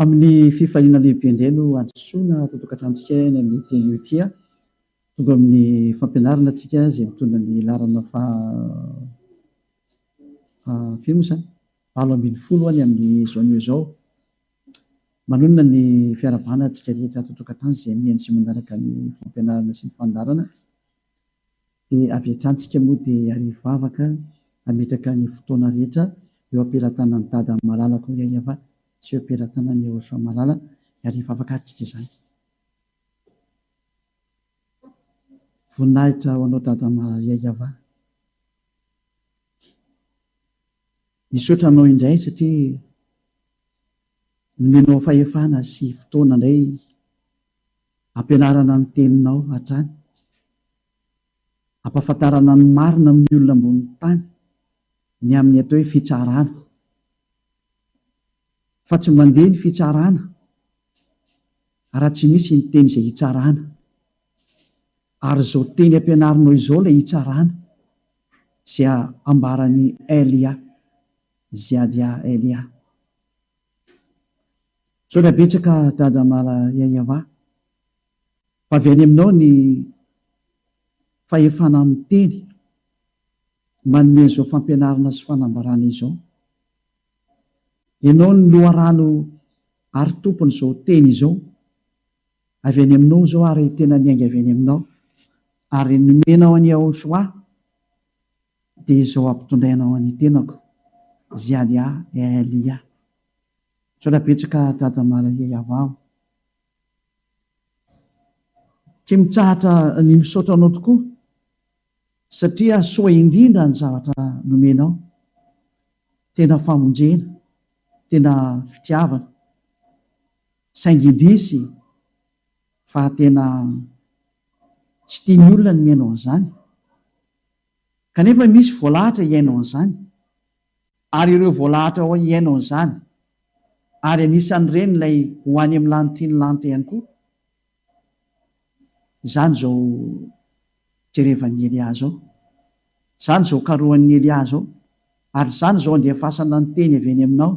amin'ny fifaliana lehibe indray no androsoana totokatranosika eny amin'ny teny io ity tonga amin'ny fampianarana antsika izay mitondra ny larana firy moa zany 20 any amin'ny zao anio izao. Manonona ny fiarabana antsika rehetra totokatrano izay mihaino sy manaraka ny fampianarana sy ny fandarana dia avy hatrany moa dia ary vavaka hametraka ny fotoana rehetra eo ampelantanan'ny dada malalaka iayava sy eo ampelantanan'ny Ahosoa malala ary vavaka atsika izany. Voninahitra ho anao dada iayava. Misaotra anao indray satria nomenao fahefana sy fotoana indray ampianarana ny teninao hatrany, ampahafantarana ny marina amin'ny olona ambonin'ny tany ny amin'ny atao hoe fitsarana, fa tsy mandeha ny fitsarana raha tsy misy ny teny izay hitsarana. Ary izao teny ampianarinao izao ilay hitsarana izay ambarany Elia, Ziadia Elia. Saotra betsaka dada iayava, fa avy any aminao ny fahefana amin'ny teny manome izao fampianarana sy fanambarana izao. Ianao ny loharano ary tompony izao teny izao. Avy any aminao izao ary tena niainga avy any aminao ary nomenao any Ahosoa dia izao ampitondrainao any tenako Ziadia Elia. Saotra betsaka dada iayava. Tsy mitsahatra ny misaotra anao tokoa satria soa indrindra ny zavatra nomenao, tena famonjena, tena fitiavana, saingy indrisy fa tena tsy tiany olona ny miainao an'izany, kanefa misy voalahatra hiainao an'izany ary ireo voalahatra ao hiainao an'izany ary anisan'ireny ilay ho any amin'ny lanitry ny lanitra ihany koa. Izany izao jerevan'ny Elia zao, izany izao karohan'ny Elia zao, ary izany izao andefasana ny teny avy any aminao.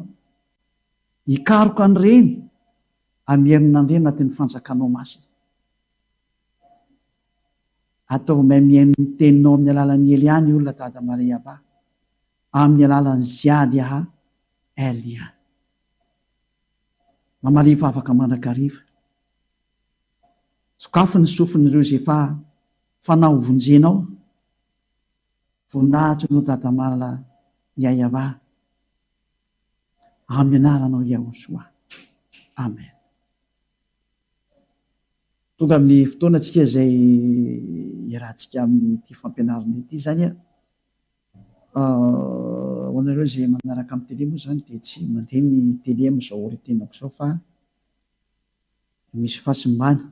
Hikaroka an'ireny hamerina an'ireny anatin'ny fanjakanao masina. Atao mihaino ny teninao amin'ny alalan'ny Elia ny olona dada iayava, amin'ny alalan'ny Ziadia Elia. Mamalifa afaka mandrakariva. Sokafo ny sofin'ireo izay fanao vonjenao. Voninahitra no dada iayava amin'ny anaranao Ahosoa. Amen. Tonga amin'ny fotoana antsika izay iarahantsika amin'ity fampianarana ity zany ho anareo izay manaraka amin'ny tele moa zany dia tsy mandeha ny tele amin'izao retenako izao fa misy fahasimbana.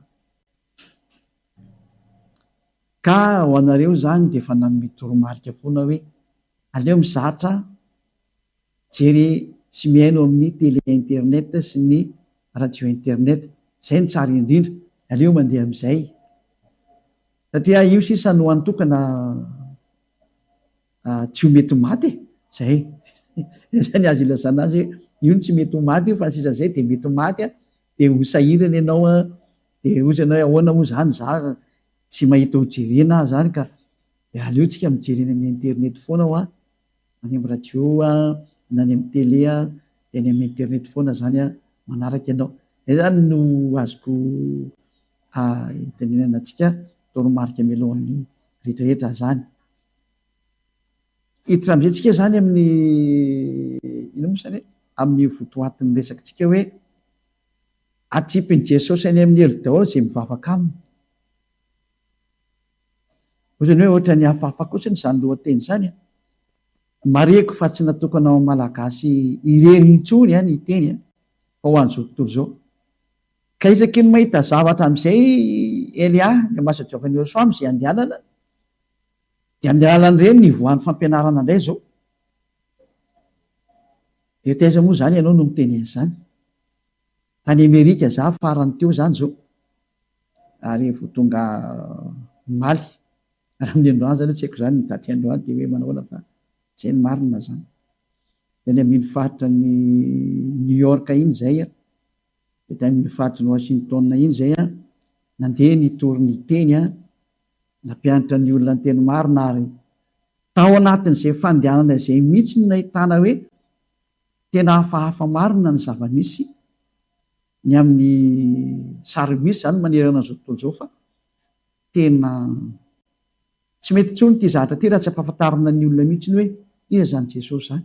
Ka ho anareo zany dia efa nanome toromarika foana hoe aleo mizatra jery sy mihaino amin'ny tele internet sy ny radio internet, izay ny tsara indrindra. Aleo mandeha amin'izay satria io sisa no antokana tsy ho mety maty zay. Zany azo ilazana azy io tsy mety maty io fa sisa zay dia mety maty dia ho sahirana ianao dia ozanao ahoana moa zany za tsy mahita ho jerena zany ka aleo tsika mijerena amin'ny internet foana ho any amin'ny radio na any amin'ny tele dia any amin'ny internet foana zany manaraka ianao. Zay zany no azoko itenenana antsika toromarika mialohan'ny rehetrarehetra zany. Hiditra amin'izay zany amin'ny ino moa zany amin'ny votoatin'ny resakantsika hoe atsipin'i Jesosy any amin'ny elo daholo izay mivavaka aminy. Ohatrany hoe ohatra ny hafahafa kosa izany lohateny izany. Mareko fa tsy natokana ho malagasy irery intsony ny teny fa ho an'izao tontolo izao. Ka isaky ny mahita zavatra amin'izay Elia ny mahasoadriavan'ny Ahosoa amin'izay andehanana dia amin'ny alalan'ireny ny voan'ny fampianarana indray izao. Dia taiza moa zany ianao no miteny an'izany. Tany Amerika za farany teo zany izao ary vao tonga maly raha amin'ny androany zany tsy haiko zany ny daty androany dia hoe manahoana fa izay ny marina zany. Dia ny amin'ny faritra ny New York iny izay de amin'ny faritry ny Washington iny zay a nandeha nitory ny teny a nampianatra ny olona ny teny marina ary tao anatin'izay fandehanana izay mihitsy no nahitana hoe tena hafahafa marina ny zava-misy ny amin'ny sarymisy zany manerana zao tontolo zao fa tena tsy mety tsony ty zahatra ty raha tsy ampahafantarina ny olona mihitsy ny hoe iza zany Jesosy zany.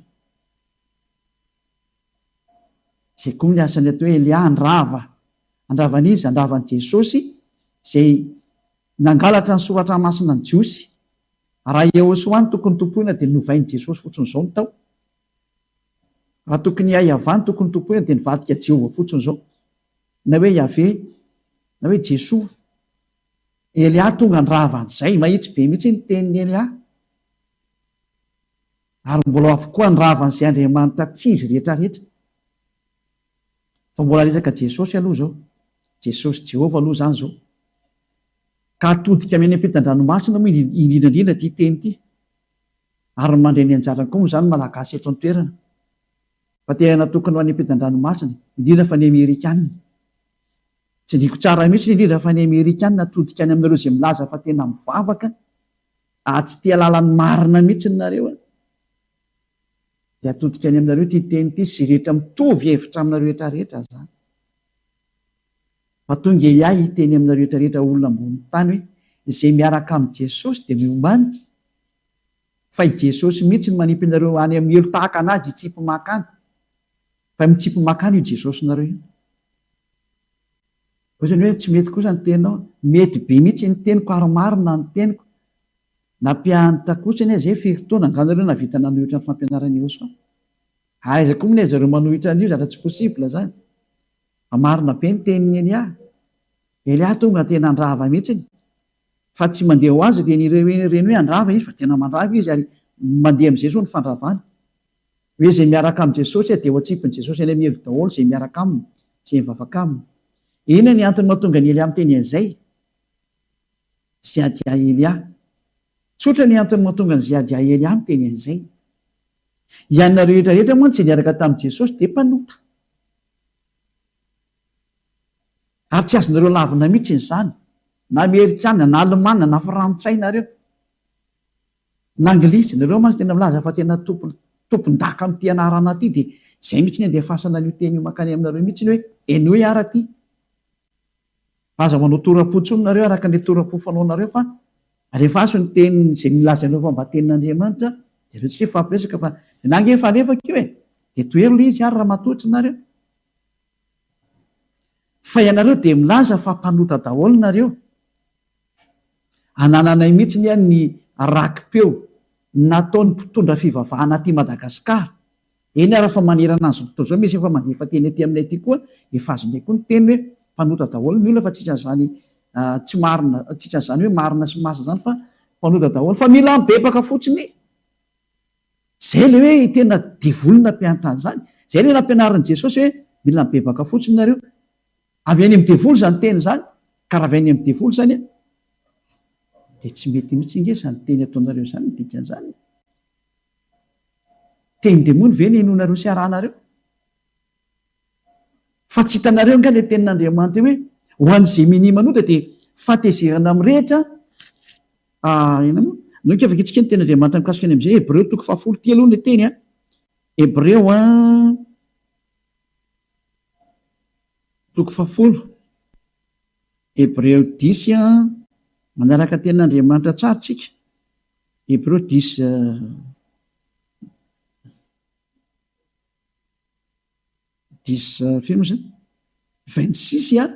Zay koa ny asany atao hoe Elia andravanizy andravany Jesosy zay nangalatra ny soratra masina ny Jiosy raha Ehosoany tokony tompoina dia novainy Jesosy fotsiny zao ny tao, raha tokony Iavany tokony tompoina dia nivadika Jehova fotsiny zao, na hoe Yahvé na hoe Jesoa. Elia tonga ndravan'izay mahitsy be mihitsy ny tenin'ny Elia ary mbola avokoa ndravan'izay Andriamanitra tsy izy rehetrarehetra fa mbola resaka Jesosy aloha zao, Jesosy Jehova aloha zany zao, ka atodika amin'ny ampitan-dranomasina moa indrindrandrindra ty teny ty ary mandray ny anjarany koa moa zany malagasy eto an-toerana fa tena natokana ho any ampitan-dranomasina indrindra fa ny Amerikanina. Tsy ndriko tsara mihitsy indrindra fa ny Amerikanina atodika any aminareo zay milaza fa tena mivavaka tsy tia lalany marina mihitsy nareo dia atodika any aminareo ty teny ty sy rehetra mitovy hevitra aminareo rehetrarehetra zany. Fa tonga Elia hiteny aminareo rehetrarehetra olona ambony tany hoe izay miaraka amin'ny Jesosy dia miombany fa i Jesosy mihitsy ny manipy anareo any amin'ny elo tahaka anazy hitsipy makany fa mitsipy makany io Jesosy nareo io. Ohatrany hoe tsy mety kosa ny teninao, mety be mihitsy ny teniko ary marina ny teniko, nampianatra kosa ny zay firy-taona anganareo navita nanohitra ny fampianarana Ehosoa. Aiza koa moa zareo manohitra an'io zatra tsy posibla zany. Marina be ny tenin'ny Elia. Elia tonga tena andrava mihitsy fa tsy mandeha ho azy reny hoe andrava izy fa tena mandrava izy ary mandeha amin'izay zao ny fandravany. Hoe zay miaraka amin'ny Jesosy dia ho atsipiny Jesosy any amin'ny elo daholo zay miaraka aminy, zay mivavaka aminy. Ina ny antony mahatonga ny Elia miteny an'izay? Ziadia Elia. Tsotra ny antony mahatonga ny ziadia Elia miteny an'izay. Ianareo rehetrarehetra moa tsy niaraka tamin'i Jesosy dia mpanota. Ary tsy azonareo lavina mihitsy izany. Na Amerikana, na Alemana, na Frantsay nareo. Na Anglisy, nareo mantsy tena milaza fa tena tompon-daka amin'ity anarana ity dia izay mihitsy ny andefasana io teny io makany aminareo mihitsy ny hoe eny hoe ara ty. Aza manao toram-po tsony nareo araka ny toram-po fanaonareo fa rehefa aso ny teny izay milaza anao fa mba tenin'Andriamanitra dia reo tsy fampiresaka fa nangefa nefaka io dia toero ilay izy ary raha matotra nareo. Fa ianareo dia milaza fa mpanota daholo nareo. Anananay mihitsy ny rakim-peo nataon'ny mpitondra fivavahana aty Madagasikara. Eny ary fa manerana azy tontolo zao misy efa mandefa teny aty aminay aty koa efa azonay koa ny teny hoe mpanota daholo ny olona fa tsisy an'izany tsy marina, tsisy an'izany hoe marina sy masa zany fa mpanota daholo fa mila mibebaka fotsiny. Zay le hoe tena devolona mpianatra an'izany. Zay le nampianaran'i Jesosy hoe mila mibebaka fotsiny nareo. Avy any amin'ny devolo zany teny zany, ka raha avy any amin'ny devolo zany dia tsy mety mihitsy nge zany teny ataonareo zany ny dikan'izany. Teny demony ve ny henonareo sy arahanareo? Fa tsy hitanareo nga ilay tenin'Andriamanitra hoe ho an'izay mini manota dia fatezerana mirehitra. Ina moa? Nao ka afaka itsika ny tenin'Andriamanitra mikasika any amin'izay Hebreo 10 aloha ny teny Hebreo 10. Hebreo 10 manaraka tenin'Andriamanitra tsara tsika. Hebreo 10 firy moa zany 26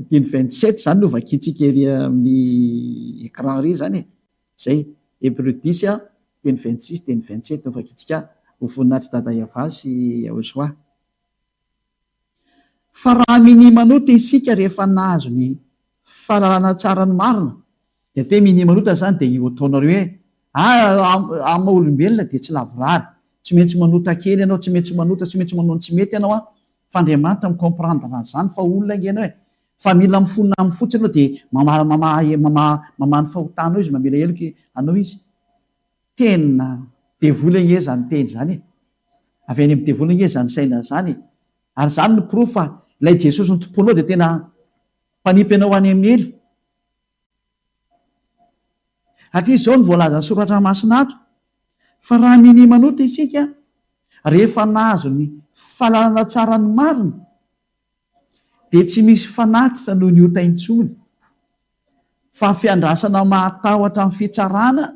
teny 27 zany no vakitsika ery amin'ny écran ry zany zay Hebreo 10 teny 26 teny 27 no vakitsika ho voninahitry dada Iava sy Ahosoa. Fa raha minimanota isika rehefa nahazo ny fahalalana tsara ny marina dia te minimanota zany dia io ataonareo hoe amin'ny olombelona dia tsy lavorary, tsy maintsy manota kely ianao, tsy maintsy manota, tsy maintsy manao tsy mety ianao fa Andriamanitra mikomprendre an'izany fa olona ingena hoe fa mila mifonina amin'ny fotsiny anao dia mamany fahotanao izy, mamela heloka anao izy. Tena devoly nge zany teny zany avy any amin'ny devoly nge zany saina zany ary zany ny proof fa ilay Jesosy ny tomponao dia tena mpanipy anao any amin'ny elo. Atleast zao ny voalaza ny soratra masina ato fa raha miny manota isika rehefa nahazo ny fahalalana tsara ny marina dia tsy misy fanatitra noho ny otaintsony fa fiandrasana mahatahotra amin'ny fitsarana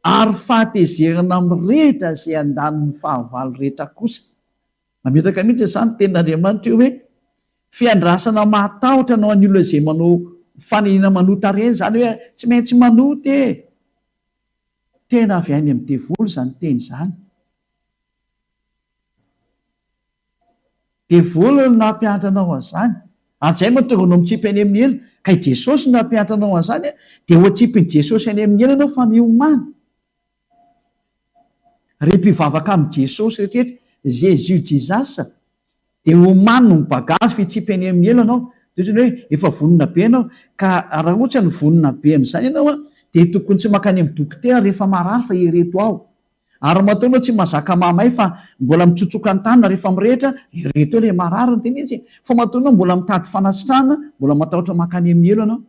ary fahatezerana mirehitra izay andaniny fahavalo rehetra kosa. Mametaka mihitsy izany tenin'Andriamanitra io hoe fiandrasana mahatahotra no an'ny olona izay manao fanahina manota reny, zany hoe tsy maintsy manota e. Tena avy any amin'ny devoly izany teny izany. Devoly no nampianatra anao an'izany ary izay mahatonga anao mitsipy any amin'ny elo, ka i Jesosy no nampianatra anao an'izany dia ho atsipin'i Jesosy any amin'ny elo ianao fa miomana. Rehefa mpivavaka amin'ny Jesosy rehetrarehetra, Jésus Jesus, dia omany no bagazy fitsipy any amin'ny elo anao. Dia hoe efa vonona be ianao, ka raha ohatra ny vonona be amin'izany ianao dia tokony tsy mankany amin'ny dokotera rehefa marary fa ireto aho. Ary matao ianao tsy mazaka mamay fa mbola mitsotsoka ny tanana rehefa mirehitra, ireto ilay marary ny tena izy. Fa matao ianao mbola mitady fanasitrahana, mbola matahotra mankany amin'ny elo ianao.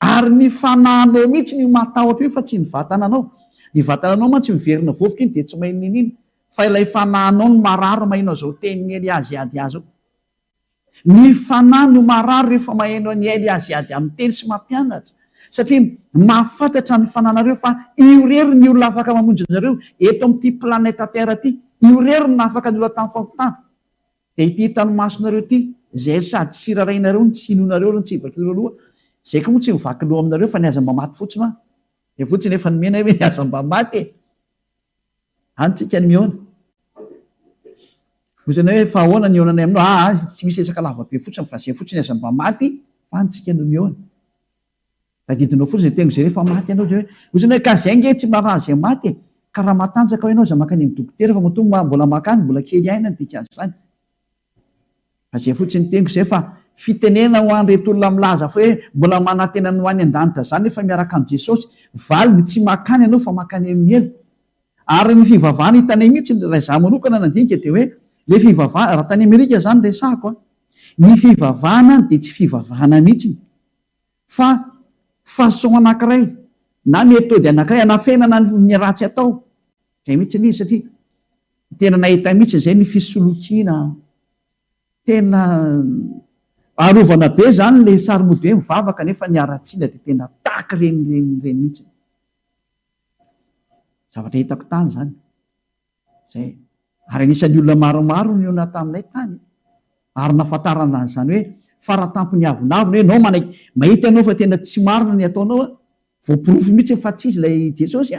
Ary ny fanahinao mihitsy ny matahotra io fa tsy ny vatananao. Ny vatananao ma tsy miverina vovoka iny dia tsy mahay ninina, fa ilay fanahinao no marary mahainao izao teniny Eliazy ady azy ao. Ny fanahy no marary rehefa mahainao ny Eliazy ady amin'ny teny sy mampianatra, satria mahafantatra ny fananareo fa io rery ny olona afaka mamonjy anareo eto amin'ity planeta Terre ity, io rery ny afaka ny olona tamin'ny fahotana. Dia ity tanomasonareo ity izay sady tsy rarainareo, tsy hinonareo no tsy hivakireo loha, izay koa moa tsy mivaky loha aminareo fa niaza mba maty fotsiny ma. Dia fotsiny efa nomena hoe niaza mba maty e. Antsika ny mihoana. Ozana hoe fa ahoana ny onanay aminao? Tsy misy esaka lavabe fotsiny fa izay fotsiny niaza mba maty, fa antsika no mihoana. Tadidinao fotsiny izay tengo izay rehefa maty ianao dia hoe ozana hoe ka izay nge tsy maraha izay maty e. Ka raha matanjaka ho ianao izay mankany amin'ny dokotera fa mahatonga mbola makany, mbola kely aina ny dikany izany. Fa izay fotsiny tengo izay fa fitenena ho an'ireto olona milaza fa hoe mbola manantena ny ho any an-danitra izany efa miaraka amin'ny Jesosy, valiny tsy makany ianao fa makany amin'ny elo. Ary ny fivavahana hitanay mihitsy raha izaho manokana nandinika dia hoe ilay fivavahana, raha tany Amerika izany resahako, ny fivavahana dia tsy fivavahana mihitsy fa fahasoa anankiray na metody anankiray anafenana ny ratsy atao. Izay mihitsy izy satria tena nahita mihitsy izay ny fisolokiana, tena arovana be izany ilay saromody hoe mivavaka nefa ny aratsiana dia tena tahaky reny mihitsy. Zavatra hitako tany izany. Izay. Ary anisan'ny olona maromaro ny ona taminay tany. Ary nahafantarana an'izany hoe faratampony avonavona hoe nao mahita ianao fa tena tsy marina ny ataonao, voapirofo mihitsy fa tsy izy ilay Jesosy.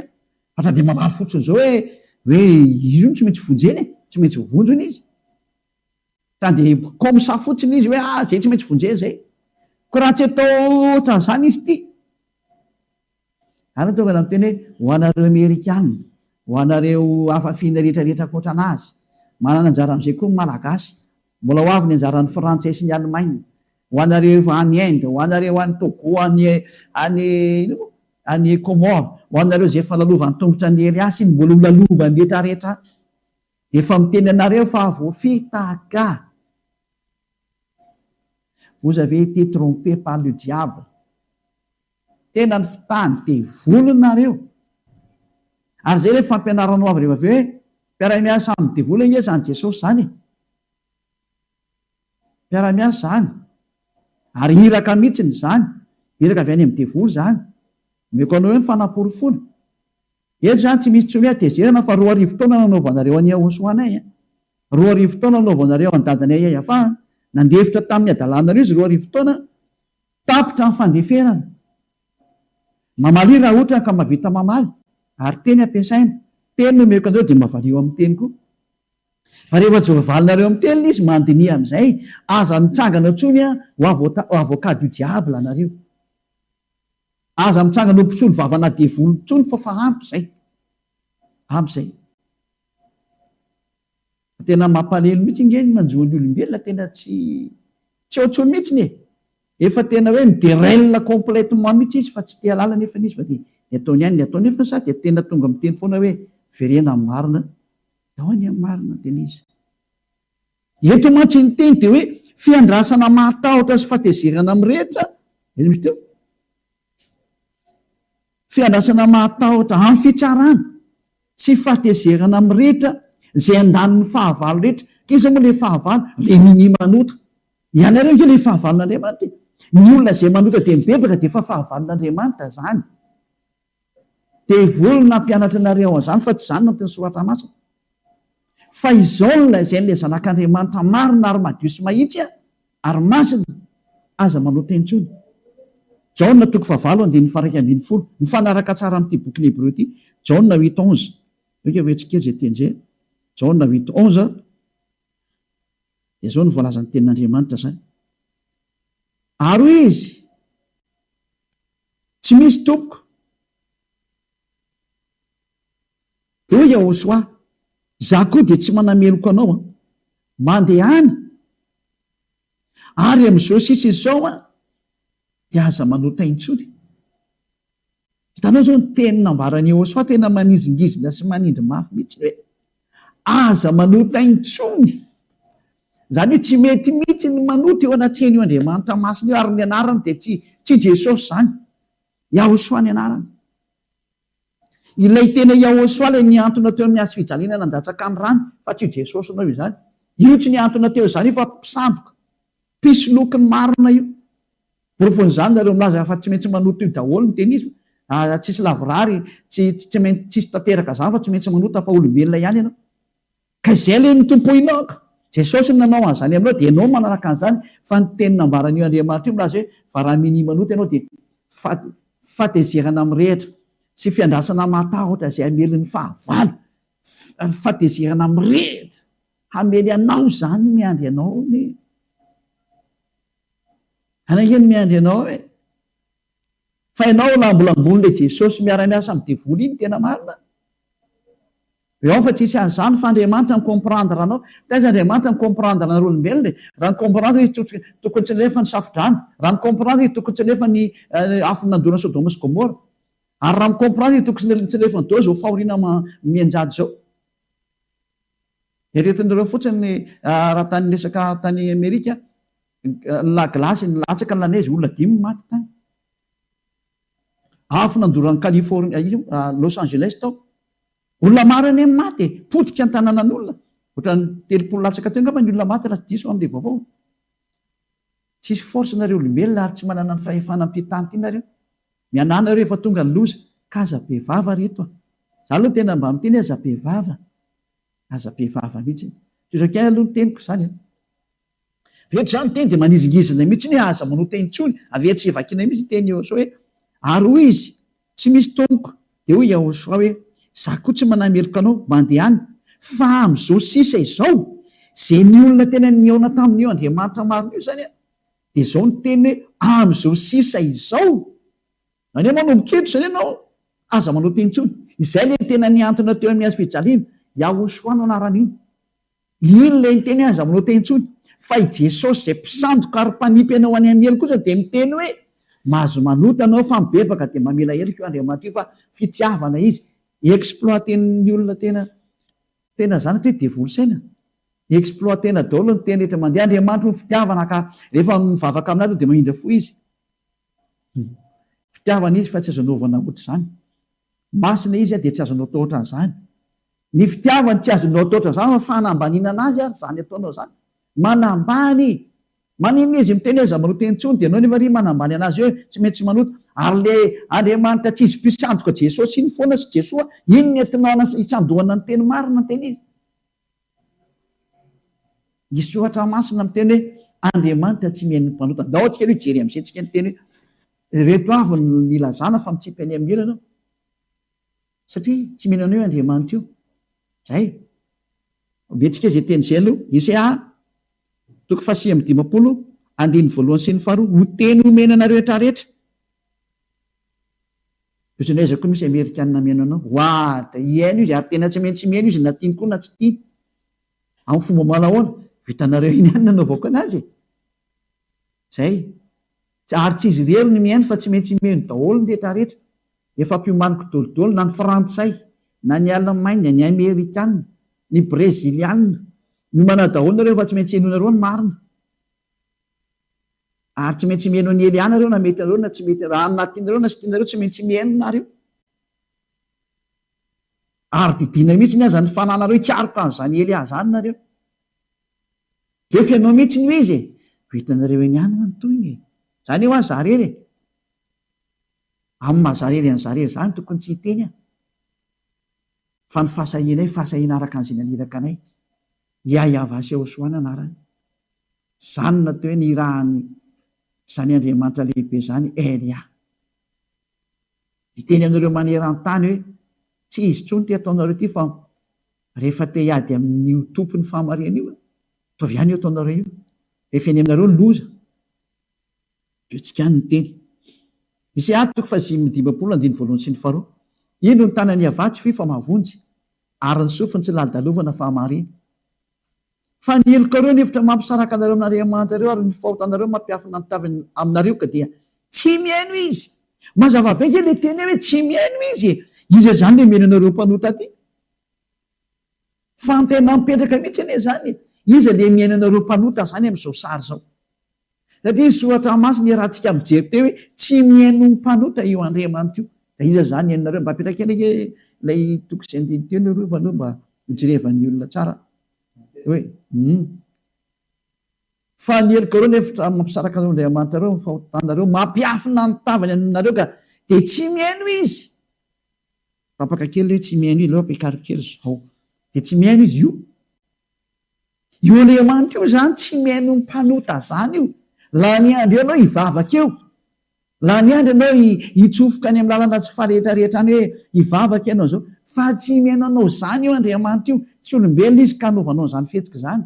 Fa dia mamary fotsiny izao hoe izy tsy maintsy vonjeny e, tsy maintsy vonjony izy. Dia komsa fotsiny izy hoe izay tsy maintsy vonjeny izay. Ko raha tsy atao ohatran'izany izy ity. Ary tonga na miteny hoe ho anareo Amerikana, ho anareo hafafiana rehetrarehetra ankoatranazy, manana anjara amin'izay koa ny Malagasy, mbola ho avy ny anjaran'ny Frantsay sy ny Alemaina, ho anareo any Inde, ho anareo any Togo, any Comore, ho anareo izay efa lalovan'ny tongotra ny Eliasy, mbola ho lalovan'ny rehetrarehetra, dia efa miteny anareo fa voafita gà. Vous avez été trompé par le diable. Tena ny fitany devolonareo. Ary izay rehefa fampianaranao avy rehefa avy hoe mpiara-miasa amin'ny devoly nge izany Jesosy izany e. Mpiara-miasa izany. Ary hiraka mihitsiny izany. Hiraka avy any amin'ny devoly izany. Meko anao hoe mifanaporofona. Eto izany tsy misy tsomy tezerana fa 2 arivo taona nanaovanareo any Ahosoanay. 2 arivo taona nanaovanareo any dadanay Yayafà. Nandefitra tamin'ny adalanareo izy 2 arivo taona. Tapitra ny fandeferana. Mamaly raha ohatra ka mahavita mamaly. Ary teny ampiasaina. Teny no meko anareo dia mahavaliao amin'ny teny koa. Fa rehefa tsy voavalinareo amin'ny teny izy mandini amin'izay, aza mitsangana tsony ho avocat du diable anareo. Aza mitsangana ho mpisolo vavana devoly tsony fa ampy izay. Ampy izay. Tena mampalelo mihitsy ingeny manjoany olombelona, tena tsy ohatsony mihitsy e. Efa tena hoe miderelina complètement mihitsy izy fa tsy te halala nefa izy fa dia ny ataony ihany ny ataony nefa sa dia tena tonga miteny foana hoe verena amin'ny marina. Dao any amin'ny marina tena izy. eto mantsy ny teny de hoe fiandrasana matahotra sy fatezerana am'rehetra izy misy teo fiandrasana matahotra amin'ny fitsarana sy fatezerana am'rehetra zay andanon'ny fahavalo rehetra kiza moa le fahavalo le mini manota ianareo ke le fahavalon'andriamanitra ny olona zay manota de mibebaka de efa fahavalon'andriamanitra zany de volona mpianatra anareo an'izany fa tsy zany no teny soratra masina fa izaolona zay n'le zanak'andriamanitra marina ary madio sy mahitsy ary masina aza manota intsony Jaona toko favalo andiny faraika ambiny folo mifanaraka tsara amin'ity boky Hébreux ity Jaona 8:11 oka hoetsika zay teny zay Jaona 8:11 de zao ny voalazan'ny tenin'Andriamanitra zany ary izy tsy misy tompoko de hoe Yahosoa za koa de tsy manameloko anao mandehana ary am'izao sisa izao de aza manota intsony hitanao zao ny teny nambarany Yahosoa tena manizingizina sy manindry mafy mihitsy hoe aza manota intsony zany hoe tsy mety mihitsy ny manota eo anatreny io Andriamanitra masina io ary ny anarany de tsy Jesosy zany Yahosoa ny anarany ilay tena Yahosoa le niantona teo amin'ny azo fijaliana nandatsaka amin'ny rano fa tsy Jesosy anao io zany io tsy niantona teo zany fa mpisandoka pisy lokony marina io borofon'izany nareo milaza fa tsy maintsy manota io daholo ny tenisma tsisy lavorary tsisy tanteraka zany fa tsy maintsy manota fa olombelona ihany ianao ka izay le nitompoinao ka Jesosy ny nanao an'izany aminao de ianao manaraka an'izany fa ny teny nambaran'io Andriamanitra io milaza hoe fa raha mini manota ianao de fatezerana am'rehetra sy fiandrasana matahotra zay hamelon'ny fahavalo fatezerana am'rehetra hamely anao zany miandry anao ny anakeny miandry anao hoe fa ianao lambolambony le Jesosy miara-miasa amin'ny devoly iny tena marina eo fa tsisy an'izany fa Andriamanitra micomprendre anao taiza Andriamanitra micomprendre anareo olombelona raha ny comprendre izy tokony tsy lefa ny safidrano raha ny comprendre izy tokony tsy lefa ny afony nandona Sodoma sy Gomora ary raha micomprendre izy tokony tsy lefa ny deo zao fahoriana mianjady zao eretinareo fotsiny raha tany resaka tany Amerika la glasy ny latsaka ny lanezy olona 5 maty tany afo nandorany California Los Angeles tao olona maro any maty potika ny tanànan'olona ohatrany 30 latsaka teo angamba ny olona maty raha tsy diso amin'le vaovao tsisy force nareo olombelona ary tsy manana ny fahefana ampitany ty nareo mianana reo efa tonga ny loza ka aza be vava reto zany aloha tena mba miteny aza be vava mihitsy tozakay aloha ny teniko zany veto zany teny de manizingizina mihitsy ny aza manota intsony avy tsy evakina mihitsy teny Yahosoa hoe ary hoy izy tsy misy tompoko de hoy Yahosoa hoe za koa tsy manameloko anao mandehany fa am'izao sisa izao zay ny olona tena niaona tamin'io Andriamanitra marina io zany de zao ny teny hoe am'izao sisa izao any manao miketo zany ianao aza manota intsony izay le tena niantona teo amin'ny azo fijaliana Yahosoa no anaran'iny iny le nyteny hoe aza manota intsony fa i Jesosy zay mpisandoka ary mpanipy anao any amely kosa de miteny hoe mahazo manota anao fa mibebaka de mamela heloka io Andriamanitra io fa fitiavana izy exploiten'ny olona tena zany hoe devoly saina exploitena daholo ny teny rehetra mandeha Andriamanitra ny fitiavana ka rehefa mivavaka aminazy de mahindra fo izy fitiavana izy fa tsy azonaovana ohatra zany masina izy de tsy azonao atao ohatran'izany ny fitiavany tsy azonao atao ohatran'izany fa fanambaninana azy ary zany ataonao zany manambany manina izy miteny aza manota intsony de anao nefa ry manambany anazy hoe tsy maintsy manota ary le Andriamanitra tsy izy mpisandoka Jesosy iny foana sy Jesoa iny ny entinana hitsandohana ny teny marina ny teny izy misy ohatra masina miteny hoe Andriamanitra tsy mihaino mpanota dao tsika aloha hijery am'izay ny teny hoe reto avy ny ilazana fa mitsipy any amin'ny elana satria tsy miheno anao io Andriamanitra io zay metsika zay teny zay aloha Isaia toko 150 andiny voalohany sy ny faharoa ho teny omena anareo rehetrarehetra ozinezako misy Amerikanina mihaino anao oada iaino izy ary tena tsy maintsy mihaino izy na tiany koa na tsy tiany amin'ny fomba malahoana vitanareo iny ihany nanaovako anazy zay ary tsy izy rery ny mihaino fa tsy maintsy mihaino daholo ny rehetrarehetra efa mpiomaniko dolodolo na ny frantsay na ny Allemagne ny Amerikanina ny Brezilianina miomana daholo nareo fa tsy maintsy henonareo ny marina ary tsy maintsy mihaino ny elianareo na mety nareo na tsy mety raha anatinareo na sy tianareo tsy maintsy mihaino nareo ary didina mihitsy ny aza ny fananareo hikaroka an'izany Elia zany nareo de fianao mihitsy ny hoe izy vitanareo eny anina ny toyny zany eo azy zarery amin'ny mahazarery any zarery zany tokony tsy hiteny fa ny fahasahinay fahasahina araka an'izay naniraka anay iaiavaseho soana anarany zany natao hoe ny irahany zany Andriamanitra lehibe zany Elia iteny aminareo maneran-tany hoe tsy izy tsony ty ataonareo ty fa rehefa te hiady amin'ny tompony fahamariana io tovy ihany io ataonareo io rehefa eny aminareo ny loza io tsika ny teny isy atoko fa 5:1 sy ny 2 ino ny tanany avatsy fifa mavonjy ary ny sofiny tsy lalidalovana fahamarina fa ny elokareo ny hevitra mampisaraka anareo amin'Andriamanitra reo ary ny fahotanareo mampiafina ny taviny aminareo ka dia tsy mihaino izy mazava be ke le teny hoe tsy mihaino izy zany le meno anareo mpanota ty fa ny tena mipetraka mihitsy ane zany izy le mihaino anareo mpanota zany amin'izao sary zao satria soratra masina rahantsika mijery teo hoe tsy mihaino mpanota io Andriamanitra io da iza zany hainonareo mba apetraka eny lay toko izay andiny teo nareo fa anao mba hijerevan'ny olona tsara hoe fa ny elokareo nefitra mampisaraka an'Andriamanitra reo fahotanareo mampiafina ny tavany aminareo ka de tsy mihaino izy tapaka kely hoe tsy mihaino izy ampikarokely zao de tsy mihaino izy io Andriamanitra io zany tsy mihaino mpanota zany io la ny andro ianao hivavaka eo la ny andro ianao hitsofoka any amin'ny lalana tsy farehetrarehetra any hoe hivavaka ianao zao fa tsy mihaino anao zany io Andriamanitra io tsy olombelona izy ka anaovanao zany fetsika zany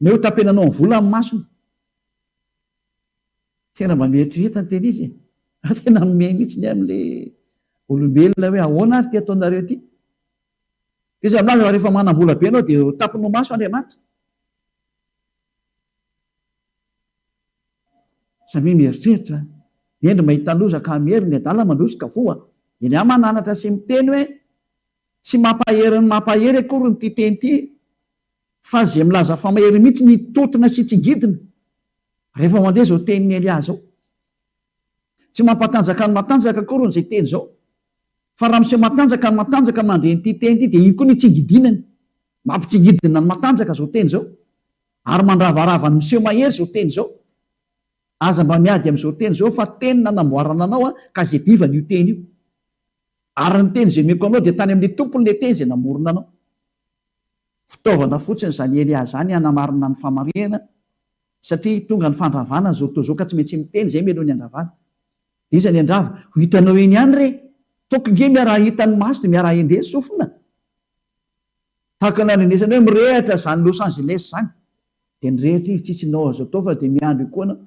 neo tapenanao ny vola amin'ny masony tena mba mieritrereta ny teny izy tena mihay mihitsy ny amin'le olombelona hoe ahoana ary ty ataonareo ty izy amin'azy rehefa manam-bola be anao dia tapinao maso Andriamanitra samia mieritreritra endry mahita loza ka miery ny adala mandrosika voa eny a mananatra sy miteny hoe tsy mampahery ny mampahery akory ny ty teny ty fa zay milaza fa mahery mihitsy ny totina sy tsy ngidina rehefa mandeha zao tenin'ny Elia zao tsy mampatanjaka ny matanjaka akory ny zay teny zao fa raha miseho matanjaka ny matanjaka mandre ny ty teny ty dia iny koa ny tsingidinany mampitsingidina ny matanjaka zao teny zao ary mandravarava ny miseho mahery zao teny zao aza mba miady amin'izao teny zao fa teny nanamboarana anao ka zay divana io teny io ary ny teny zay meko anao dia tany amin'ny tompony le teny zay namorona anao fitaovana fotsiny zany Elia zany hanamarina ny famarihana satria tonga ny fandravana zao to zao ka tsy maintsy miteny zay melo ny andravana iza ny andrava ho hitanao eny ihany re tokonge miara hitan'ny maso dia miara ende sofina tahaka naninesana hoe mirehatra zany Los Angeles zany dia nirehatra izy tsitsinao azo atao fa dia miandro koa anao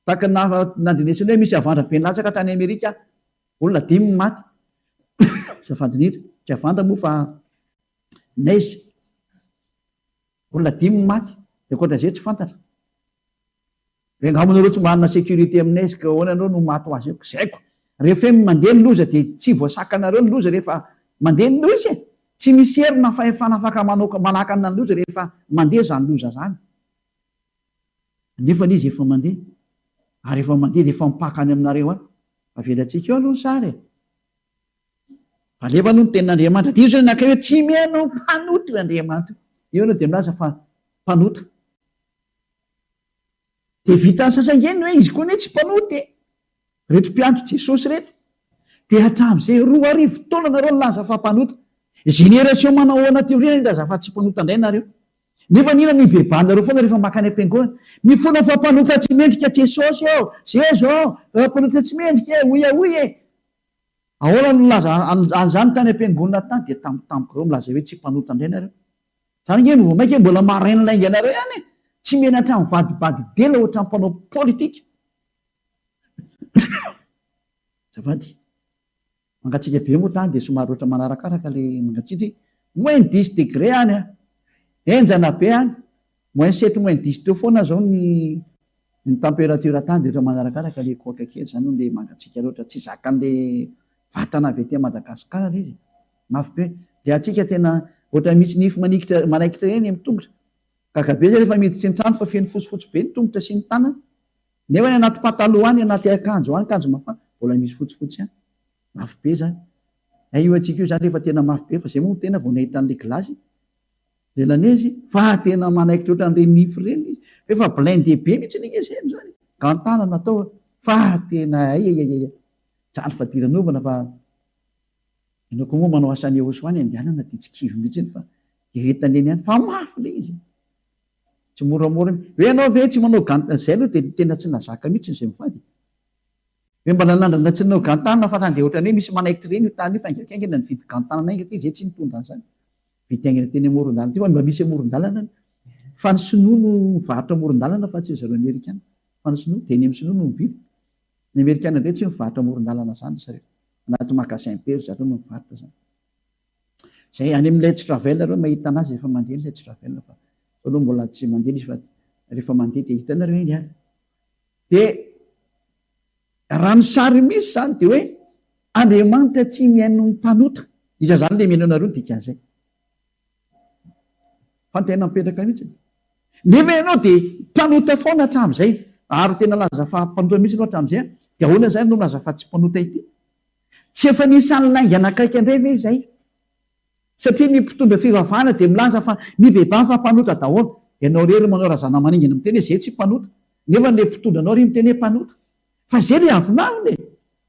tahaka nandrinesana hoe misy avandra be latsaka tany Amerika olona 10 maty zafadinitra tsy avandra moa fa neige olona 10 maty dia koatra zay tsy fantatra engamonareo tsy manana sécurité aminay ka ahoana anao no maty ho azy eko zaiko rehefa mandeha ny loza dia tsy voasakanareo ny loza rehefa mandeha ny loza tsy misy herina fahefana afaka manaka na ny loza rehefa mandeha zany loza zany nefa izy efa mandeha ary efa mandeha dia efa mipakany aminareo any avelatsika eo aloha ny sary valeva aloha ny tenin'Andriamanitra dia io zany nakay hoe tsy mihaino mpanota io Andriamanitra eo anao dia milaza fa mpanota dia vita ny sasangeny hoe izy koa ne tsy mpanota reto mpiantro Jesosy reto dia hatramin'izay 2 taona nareo nilaza fa mpanota génération manao ahoana teoria nilaza fa tsy mpanota indray nareo nefa nina mibebanareo foana rehefa makany am-piangonana mifona fa mpanota tsy mendrika Jesosy eo zay zao mpanota tsy mendrika oy e ahoana nilaza an'izany tany am-piangonana tany dia tampotampoka reo milaza hoe tsy mpanota indray nareo zany nge novo mainka mbola marainy lainga anareo ihany tsy menatra amin'ny vadibady dela ohatra mpanao politika zafady mangatsika be moa tany dia somary ohatra manarakaraka le mangatsitry -10 degré any enjana be any -7 -10 teo foana zao ny température tany dia ohatra manarakaraka le koaka kely zany le mangatsika loatra tsy zakan'le vatana avy ety Madagasikara le izy mafy be dia atsika tena ohatra misy nify manaikitra eny amin'ny tongotra. Kakabe zay rehefa miditra ny trano fa feno fotsifotsy be ny tongotra sy ny tanana. Nefa ny anaty pataloha any, anaty akanjo any, akanjo mafana, mbola misy fotsifotsy any. Mafy be zany. Io antsika io zany rehefa tena mafy be, fa zay moa tena vao nahita an'ilay gilasy Lelanezy fa tena manaikitra ohatran'ireny nify reny izy. Efa blindé be mihitsy ny izy zany. Gantana natao fa tena tsara fadiran'ovana fa ianao koa moa manao asan'ny Jehosoa any andehanana dia tsy kivy mihitsy fa iretany eny any fa mafy le izy. Tsy moramora hoe ianao ve tsy manao gantana zay aloha dia tena tsy nazaka mihitsy izay mivady. Hoe mbola nandrana tsy nanao gantana fa dia ohatran'ny hoe misy manaikitra reny io tany fa aingaikaingana nividy gantana nainga ty zay tsy nitondra an'izany. Vitaingana teny amoron-dalana. Ty mba misy amoron-dalana fa ny Sinoa no mivarotra amoron-dalana fa tsy zareo Amerikana. Fa ny Sinoa dia eny amin'ny Sinoa no mividy. Ny Amerikana indray tsy mivarotra amoron-dalana zany zareo. Anaty magasin be zareo no mivarotra zany. Zay any amin'ny Let's Travel reo mahita anazy rehefa mandeha ny Let's Travel fa aloha mbola tsy mandeha izy fa rehefa mandeha dia hitanareo eny any. Dia raha ny sary misy zany dia hoe Andriamanitra tsy mihaino ny mpanota. Iza zany le mihaino anareo dikan'izay. Fa tena mipetraka mihitsy. Nefa ianao dia mpanota foana hatramin'izay. Ary tena laza fa mpanota mihitsy ianao hatramin'izay. Dia ahoana izany no laza fa tsy mpanota ity? Tsy efa nisy an'lainga anakaiky indray ve izay? Satria ny mpitondra fivavahana dia milaza fa ny bebe fa mpanota daholo. Ianao rery manao razana maningana miteny hoe izay tsy mpanota. Nefa le mpitondra anao ry miteny hoe mpanota. Fa izay le avinavina e.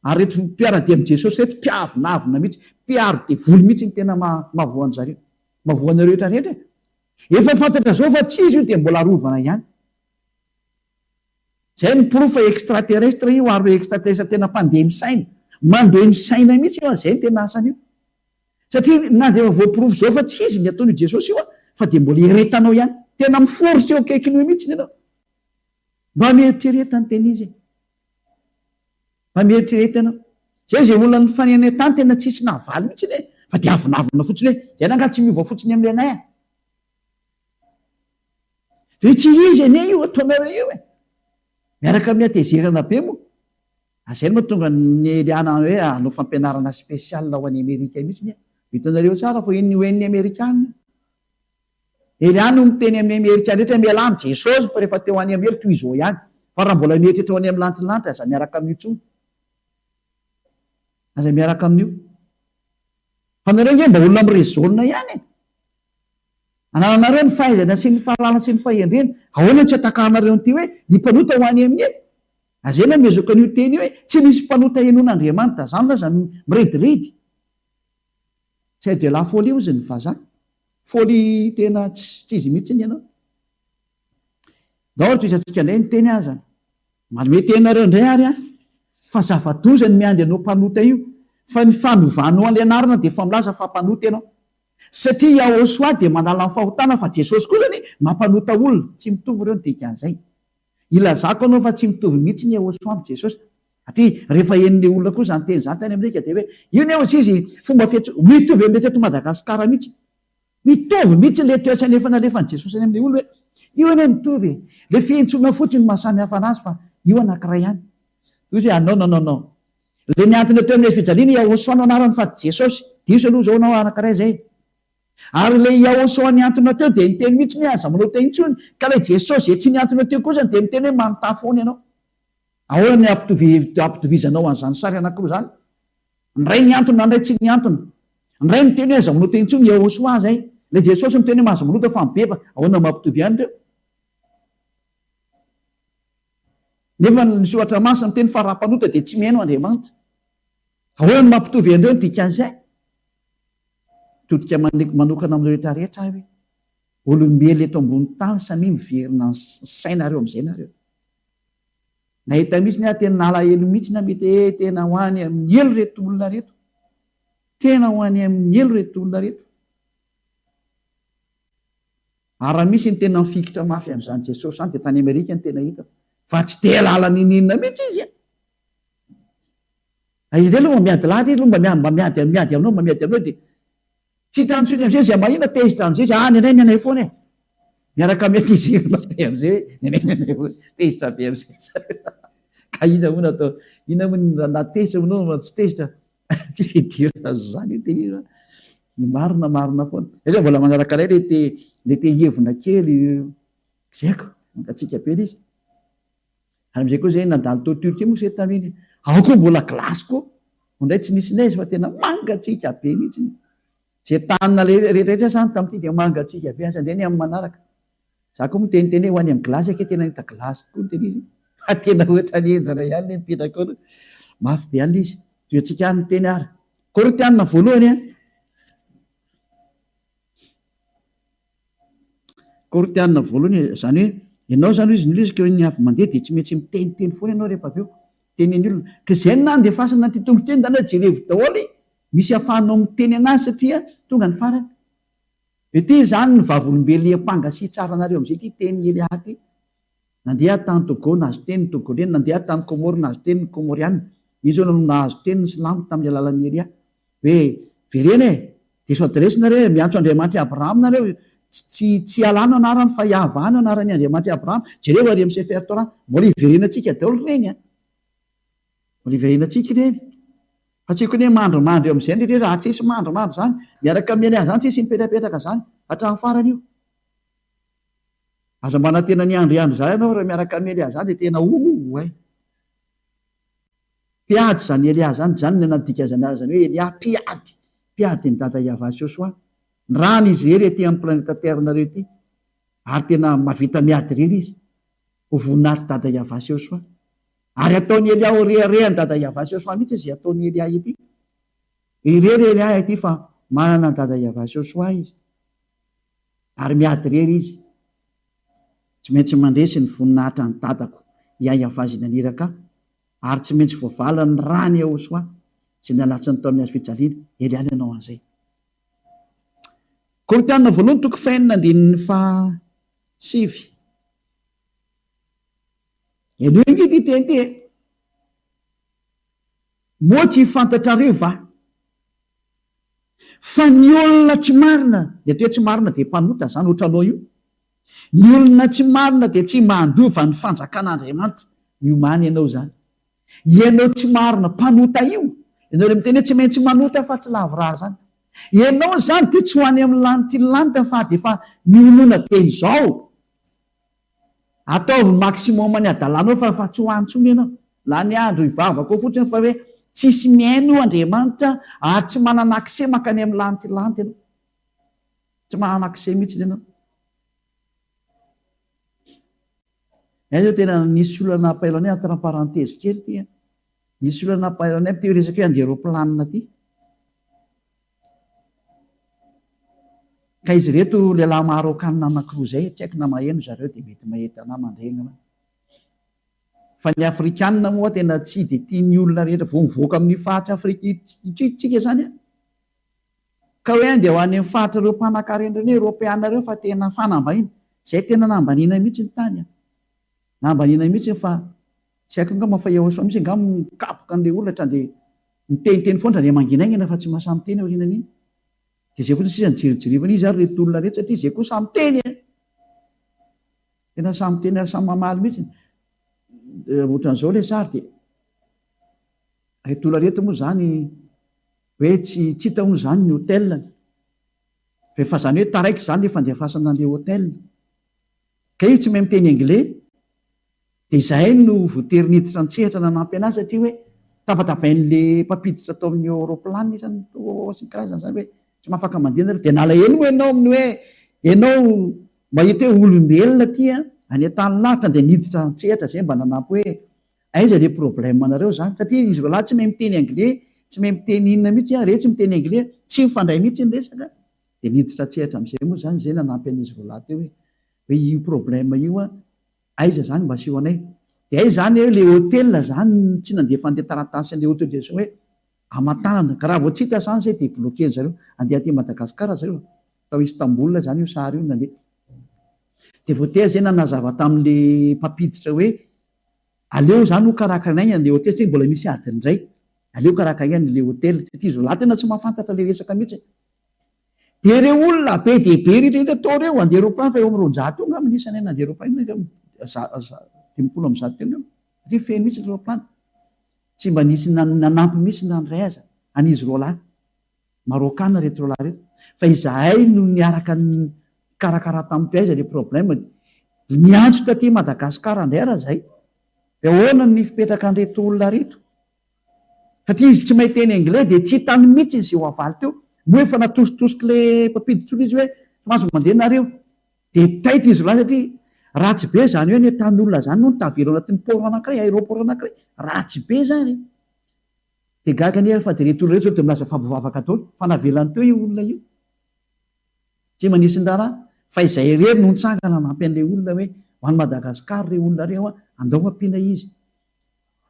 Ary reto mpiara-dia amin'i Jesosy reto mpiavinavina mihitsy, mpiaro dia voly mihitsy ny tena mahavoan'ny zareo. Mahavoan'ny rehetra rehetra. Efa fantatra zao fa tsy izy io dia mbola rovana ihany. Zay ny profa extraterrestre io ary extraterrestre tena mpandeha misaina. Mandeha misaina mihitsy io zay tena asany io. Satria na dia voaporofo zao fa tsy izy ny ataon'i Jesosy io fa dia mbola iretanao ihany. Tena miforitra eo akaikiny io mihitsy ianao. Mba mieritreretana ny teny izy. Mba mieritreretana. Zay zay olona nifanena tany tena tsisy nahavaly mihitsy le fa dia avinavina fotsiny hoe zay nanga tsy miova fotsiny amin'ilay anay. Hoe tsy izy anie io ataonareo io e. Miaraka amin'ny atezerana be moa. Zay no mahatonga ny Eliana hoe hanao fampianarana spesiala ho an'ny Amerika mihitsy nia. Hitanareo tsara fa iny hoen'ny Amerikana. Eliana no miteny amin'ny Amerikana rehetra miala amin'ny Jesosy fa rehefa teo any Amerika toy izao ihany. Fa raha mbola mieritreritra ho any amin'ny lantilanitra aza miaraka amin'io tsony. Aza miaraka amin'io. Fa nareo nge mba olona mirezaolina ihany e. Ananareo ny fahaizana sy ny fahalalana sy ny fahendrena. Ahoana tsy atakanareo nyty hoe ny mpanota ho any amin'ny eny. Azay mezaka an'io teny hoe tsy misy mpanota henon'Andriamanitra zany fa zany mirediridy. C'est de la folie ozy ny vazaha. Folie tena tsy izy mihitsy ny ianao. Da ohatra isantsika indray ny teny aza. Manome tenareo indray ary a. Fa zava-doza ny miandry anao mpanota io. Fa ny fanovano an'ilay anarana dia efa milaza fa mpanota ianao. Satria Jehosoa dia mandala ny fahotana fa Jesosy koa zany mampanota olona. Tsy mitovy ireo ny dikan'izay. Ilazako anao fa tsy mitovy mihitsy ny Jehosoa amin'ny Jesosy. Satria rehefa henon'ilay olona koa zany teny zany tany Amerika dia hoe io ny tsy izy fomba mitovy amin'ny teto Madagasikara mihitsy. Mitovy mihitsy le toetra nefa nalefan'i Jesosy any amin'ilay olona hoe io anie mitovy. Le fiantsoana fotsiny mahasamy hafa anazy fa io anankiray ihany. Izy hoe non. Le niantona teo amin'ny fijaliana Jehosoa no anarany fa Jesosy. Diso aloha zao anao anankiray zay. Ary le Jehosoa niantona teo dia niteny mihitsy ny aza manao teny intsony. Ka le Jesosy zay tsy niantona teo kosa dia miteny hoe manontany foana ianao. Ahoana ny ampitovizanao an'izany sary anankiroa zany? Ndray niantona, ndray tsy niantona. Ndray miteny hoe aza manao teny intsony Jehosoa zay. Le Jesosy miteny hoe mahazo manota fa mibeba. Ahoana mampitovy ihany ireo? Nefa ny soratra masina miteny fa raha mpanota dia tsy mihaino Andriamanitra. Ahoana mampitovy andreo ny dikan'izay? Todika manokana amin'ny rehetra rehetra hoe olombelona eto ambony tany samy miverina ny sainareo amin'izay nareo. Nahita mihitsy ny tena nalahelo mihitsy na mety tena ho any amin'ny elo reto olona reto. Tena ho any amin'ny elo reto olona reto. Ary misy ny tena mifikitra mafy amin'izany Jesosy zany dia tany Amerika ny tena hita. Fa tsy te lala ninina mihitsy izy. Izy aloha miady lahatra izy mba miady aminao, mba miady aminao dia tsy tantsony amin'izay izay mahina tezitra amin'izay any indray ny anay foana e. Miaraka miatizirina be amin'izay tezitra be amin'izay. Ka ina moa natao, ina moa na tezitra moa na tsy tezitra, tsisy idirana zany io dia ny marina foana izy mbola manaraka ray le te hevina kely zaiko mankatsika be izy ary am'izay koa zay nandalo tao Turquie moa zay taminy ao koa mbola glasy ondray tsy nisy neige fa tena mangatsika be mihitsy zay tanina rehetrarehetra zany tam'ity de mangatsika be asa ndray ny amin'ny manaraka za koa miteniteny ho any amin'ny glasy ake tena hita glasy tokoa teny izy fa tena ohatra nenjana ihany ny mipetraka ao mafy be alina izy toetsika any teny ary Korinthianina voalohany Korinthianina voalohany zany hoe ianao zany izy nilizika ny avy mandeha de tsy maintsy miteniteny foana ianao rehefa avy eo teneny olona ka zay nandefasana ty tonga teny dana jerevo daholo misy ahafahanao miteny anazy satria tonga ny farany ety zany ny vavolombely ampangasi tsara anareo am'izay ty teny Elia ty nandeha tany Togo nahazo teny ny togoleny nandeha tany Komoro nahazo teny ny komoriana izy ao nahazo teny ny silamo tamin'ny alalan'ny Elia hoe verena de sao adresinareo miantso Andriamanitra Abraham nareo tsy alano anarany fa iavahano anarany Andriamanitra Abraham jereo ary amin'ny Sefer Torah mbola iverenantsika daholo reny mbola iverenantsika reny fa tsy koa hoe mandrimandry eo am'izay ndrey raha tsisy mandrimandry zany miaraka amin'ny Elia zany tsisy mipetrapetraka zany hatramin'ny farany io aza mbana tena ny andriandro zany ianao raha miaraka amin'ny Elia zany de tena piady zany Elia zany ny anadika zany azany hoe Elia piady ny dada Iavasy Joshua ny rany izy rery ety amin'ny planeta terre nareo ty ary tena mavita miady rery izy ho voninahitry dada Iavasy Joshua ary ataony Elia ho reharehany dada Iavasy Joshua mihitsy izy ataony Elia ety irery Elia ety fa manana ny dada Iavasy Joshua izy ary miady rery izy tsy maintsy mandresy ny voninahitra ny dadako Iavasy naniraka ary tsy maintsy voavalany rany Joshua sy ny alatsy ny tao amin'ny azo fijaliana Elia ny anao an'izay Korinthianina voalohany toko fainina andininy fahasivy eno ingy ty teny ty moa tsy fantatrareo va fa ny olona tsy marina de toe tsy marina de mpanota zany ohatranao io ny olona tsy marina de tsy mandova ny fanjakan'Andriamanitra miomany ianao zany ianao tsy marina mpanota io ianao le miteny hoe tsy maintsy manota fa tsy lavorary zany ianao zany de tsy ho any amin'ny lanity ny lanita fa de fa mionona teny zao ataovy maximum ny adalanao fa tsy ho antsony ianao la ny andro ivavako fotsiny fa hoe tsisy miaino Andriamanitra ary tsy manana akse makany amin'ny lanity lanity ianao tsy manana akse mihitsy ianao zao tena nisy olana nampahailany entre parenthèse kely ty nisy olana nampahailany ty resaka hoe anderoplanina ty ka izy reto lehilahy marokanina anankiroa zay tsy haiko na maheno zareo de mety mahitana mandregna fa ny afrikanina moa tena tsy de tia ny olona rehetra vo mivoaka amin'ny fahatra Afrika tsika zany ka hoe andeha ho any amin'ny fahatra reo mpanan-karena Europeana reo fa tena fanambahina zay tena nambanina mihitsy ny tany nambanina mihitsy fa tsy haiko nga mafa Joshua mihitsy nga mikapoka an'le olatra de miteniteny foana de manginaingina fa tsy mahasamy teny aorinany de zay fotsiny sisa nijerijirivana izy ary reto olona rehetra satria zay koa samy teny tena samy teny ary samy mamaly mihitsy ohatran'izao le sary de reto olona reto moa zany hoe tsy hitahono zany ny hotelany fa zany hoe taraiky zany le fandefasana an'le hotel ka izy tsy mahay miteny anglais de zahay no voateriniditra an-tsehatra nanampy anazy satria hoe tapatapain'le mpampiditra tao amin'ny europlanina izany sy karazana zany hoe tsy mahafaka mandeha nareo de nalahelo moa ianao amin'ny hoe ianao mahita hoe olombelona ty any an-tany lavitra de niditra an-tsehatra zay mba nanampy hoe aiza le problème anareo zany satria izy lahy tsy mahay miteny anglais tsy mahay miteny inona mihitsy re tsy miteny anglais tsy mifandray mihitsy ny resaka de niditra an-tsehatra am'izay moa zany zay nanampy an'izy lahy teo hoe io problème io aiza zany mba asio anay de ay zany hoe le hotel zany tsy nandefa an'le taratasy an'le autorisation hoe amatanana ka raha vo tsy hita zany zay de bloqué zareo andeha aty Madagasikara zareo tao Istanbul zany io sary io nandeha de voatery zay nanazava tamin'le mpampiditra hoe aleo zany ho karakaraina le hotel satria mbola misy adiny indray aleo karakaraina le hotel satria izy lahy tena tsy mahafantatra le resaka mihitsy de reo olona be de be rehetrarehetra tao reo andeha roplan fa eo am'roanjato io ngamy nisany aina andeha roplan dimipolo am'zato teo satria feno mihitsy le roplan tsy mba nisy nanampy mihitsy na nyray aza an'izy roa lahy marokana reto lahy reto. Fa izahay no niaraka karakara tamin'ny mpiaiza le problème. Niantso taty Madagasikara indray raha zay. Dia ahoana ny fipetraka an'ireto olona reto? Satria izy tsy mahay teny anglais dia tsy hitany mihitsy izy eo avaly teo. Moa efa natositosiky le mpampiditsola izy hoe mahazo mandeha nareo. Dia taitra izy lahy satria ratsy be zany hoe ny tan'olona zany no nitavela ao anatin'ny port anankiray, aéroport anankiray. Ratsy be zany. Dia gaga nefa dia reto olona reto zao dia milaza fampivavaka daholo. Fa navelany teo io olona io. Tsy manisy ny raharaha. Fa izay irery no nitsangana nampy an'ilay olona hoe ho an'i Madagasikara ireo olona ireo andao ampiana izy.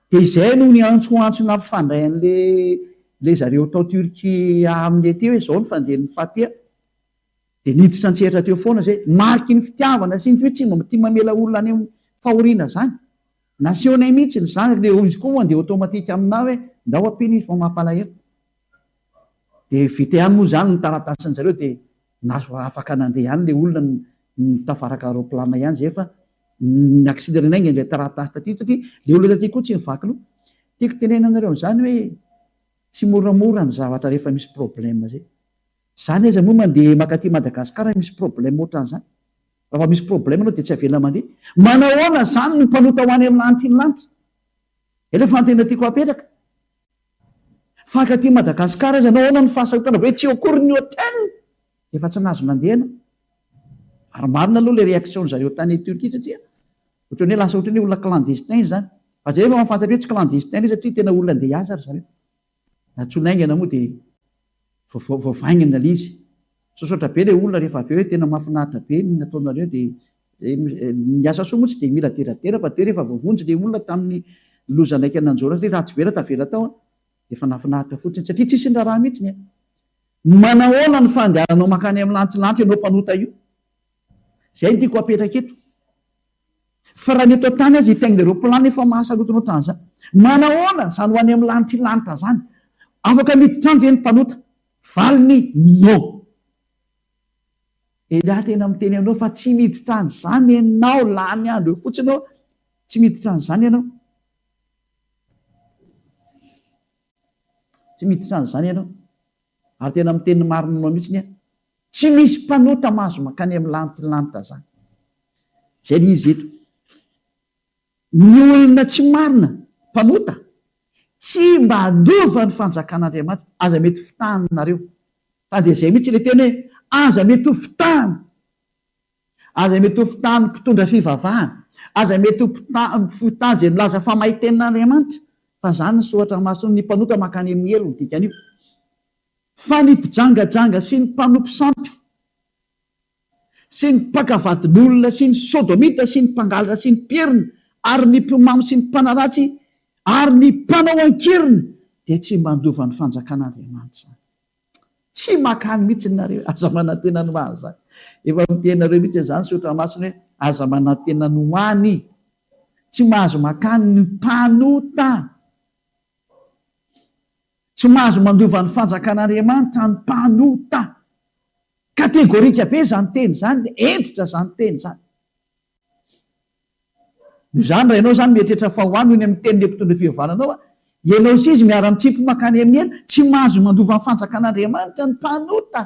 Dia izay no niantsoantso nampifandray an'le zareo tao Turkia amin'ny ety hoe izao ny fandehan'ny papia. Dia niditra an-tseratra teo foana zay mariky ny fitiavana sy ny hoe tsy tia mamela olona any amin'ny fahoriana zany. Nasiona mihitsy ny zany le izy koa mandeha automatika amina hoe ndao ampiana izy fa mampalahelo. Dia vita ihany moa zany ny taratasin zareo dia afaka nandeha ihany le olona nitafaraka aeroplanina ihany zay fa niaksidera aingany le taratasy taty satria le olona taty koa tsy mivaky loha. Tiako tenenanareo zany hoe tsy moramora ny zavatra rehefa misy problème zay. Zany aiza moa mandeha makaty Madagasikara misy problème ohatran'izany. Raha misy problème anao dia tsy avela mandeha. Manao ahoana zany no mpanota ho any amin'ny lanitra ny lanitra? Elefa tena tiako apetraka. Fa akaty Madagasikara aiza anao ahoana ny fahasahotana hoe tsy akory ny hôtel efa tsy nahazo nandehana. Ary marina aloha le réaction zareo tany Turquie satria ohatran'ny hoe lasa ohatran'ny olona clandestin zany. Fa zay efa mafantatra hoe tsy clandestin satria tena olona andeha hiasa ry zareo. Natsoina aingana moa dia voavaingana ilay izy. Sosotra be ilay olona rehefa avy eo hoe tena mahafinaritra be ny nataonareo dia niasa soa moa tsy dia mila teratera fa dia rehefa voavonjy ilay olona tamin'ny loza naiky ananjora satria ratsy be raha tavela tao efa nahafinaritra fotsiny satria tsisy ny raharaha mihitsy. Manahoana ny fandehananao makany amin'ny lantilanitra ianao mpanota io? Zay tiako apetraka eto. Fa raha ny eto tany azy hitainginareo plan efa mahasalotonao ohatran'izany. Manahoana zany ho any amin'ny lanitra zany? Afaka miditra any ve ny mpanota? Valiny no. Edah tena miteny aminao fa tsy miditra an'izany ianao lany andro eo fotsiny ao. Tsy miditra an'izany ianao. Tsy miditra an'izany ianao. Ary tena miteny marina mihitsy tsy misy mpanota mahazo makany amin'ny lanitra zany. Zay le izy eto. Ny olona tsy marina mpanota tsy mba andova ny fanjakan'Andriamanitra aza mety fitaninareo. Dia izay mihitsy le tena hoe aza mety ho fitany. Aza mety ho fitany mpitondra fivavahana. Aza mety ho fitany izay milaza fa mahay tenin'Andriamanitra. Fa zany ny soatra masony ny mpanota makany amin'ny elo ny dikan'io. Fa ny mpijangajanga sy ny mpanompo sampy sy ny mpakavadin'olona sy ny sodomita sy ny mpangalatra sy ny pierina ary ny mpimamo sy ny mpanaratsy ary ny mpanao ankirina dia tsy mandova ny fanjakan'Andriamanitra. Tsy makany mihitsy nareo aza manantena ny mahazany. Efa mitenareo mihitsy zany sotra masony hoe aza manantena ny hoany. Tsy mahazo makany ny mpanota. Tsy mahazo mandova ny fanjakan'Andriamanitra ny mpanota. Kategorika be zany teny zany dia entitra zany teny zany. Io zany raha ianao zany mieritreritra fa ho any ny amin'ny teny le mpitondra fivavahananao ianao sy izy miara-mitsipy makany amin'ny ela tsy mahazo mandova ny fanjakan'Andriamanitra ny mpanota.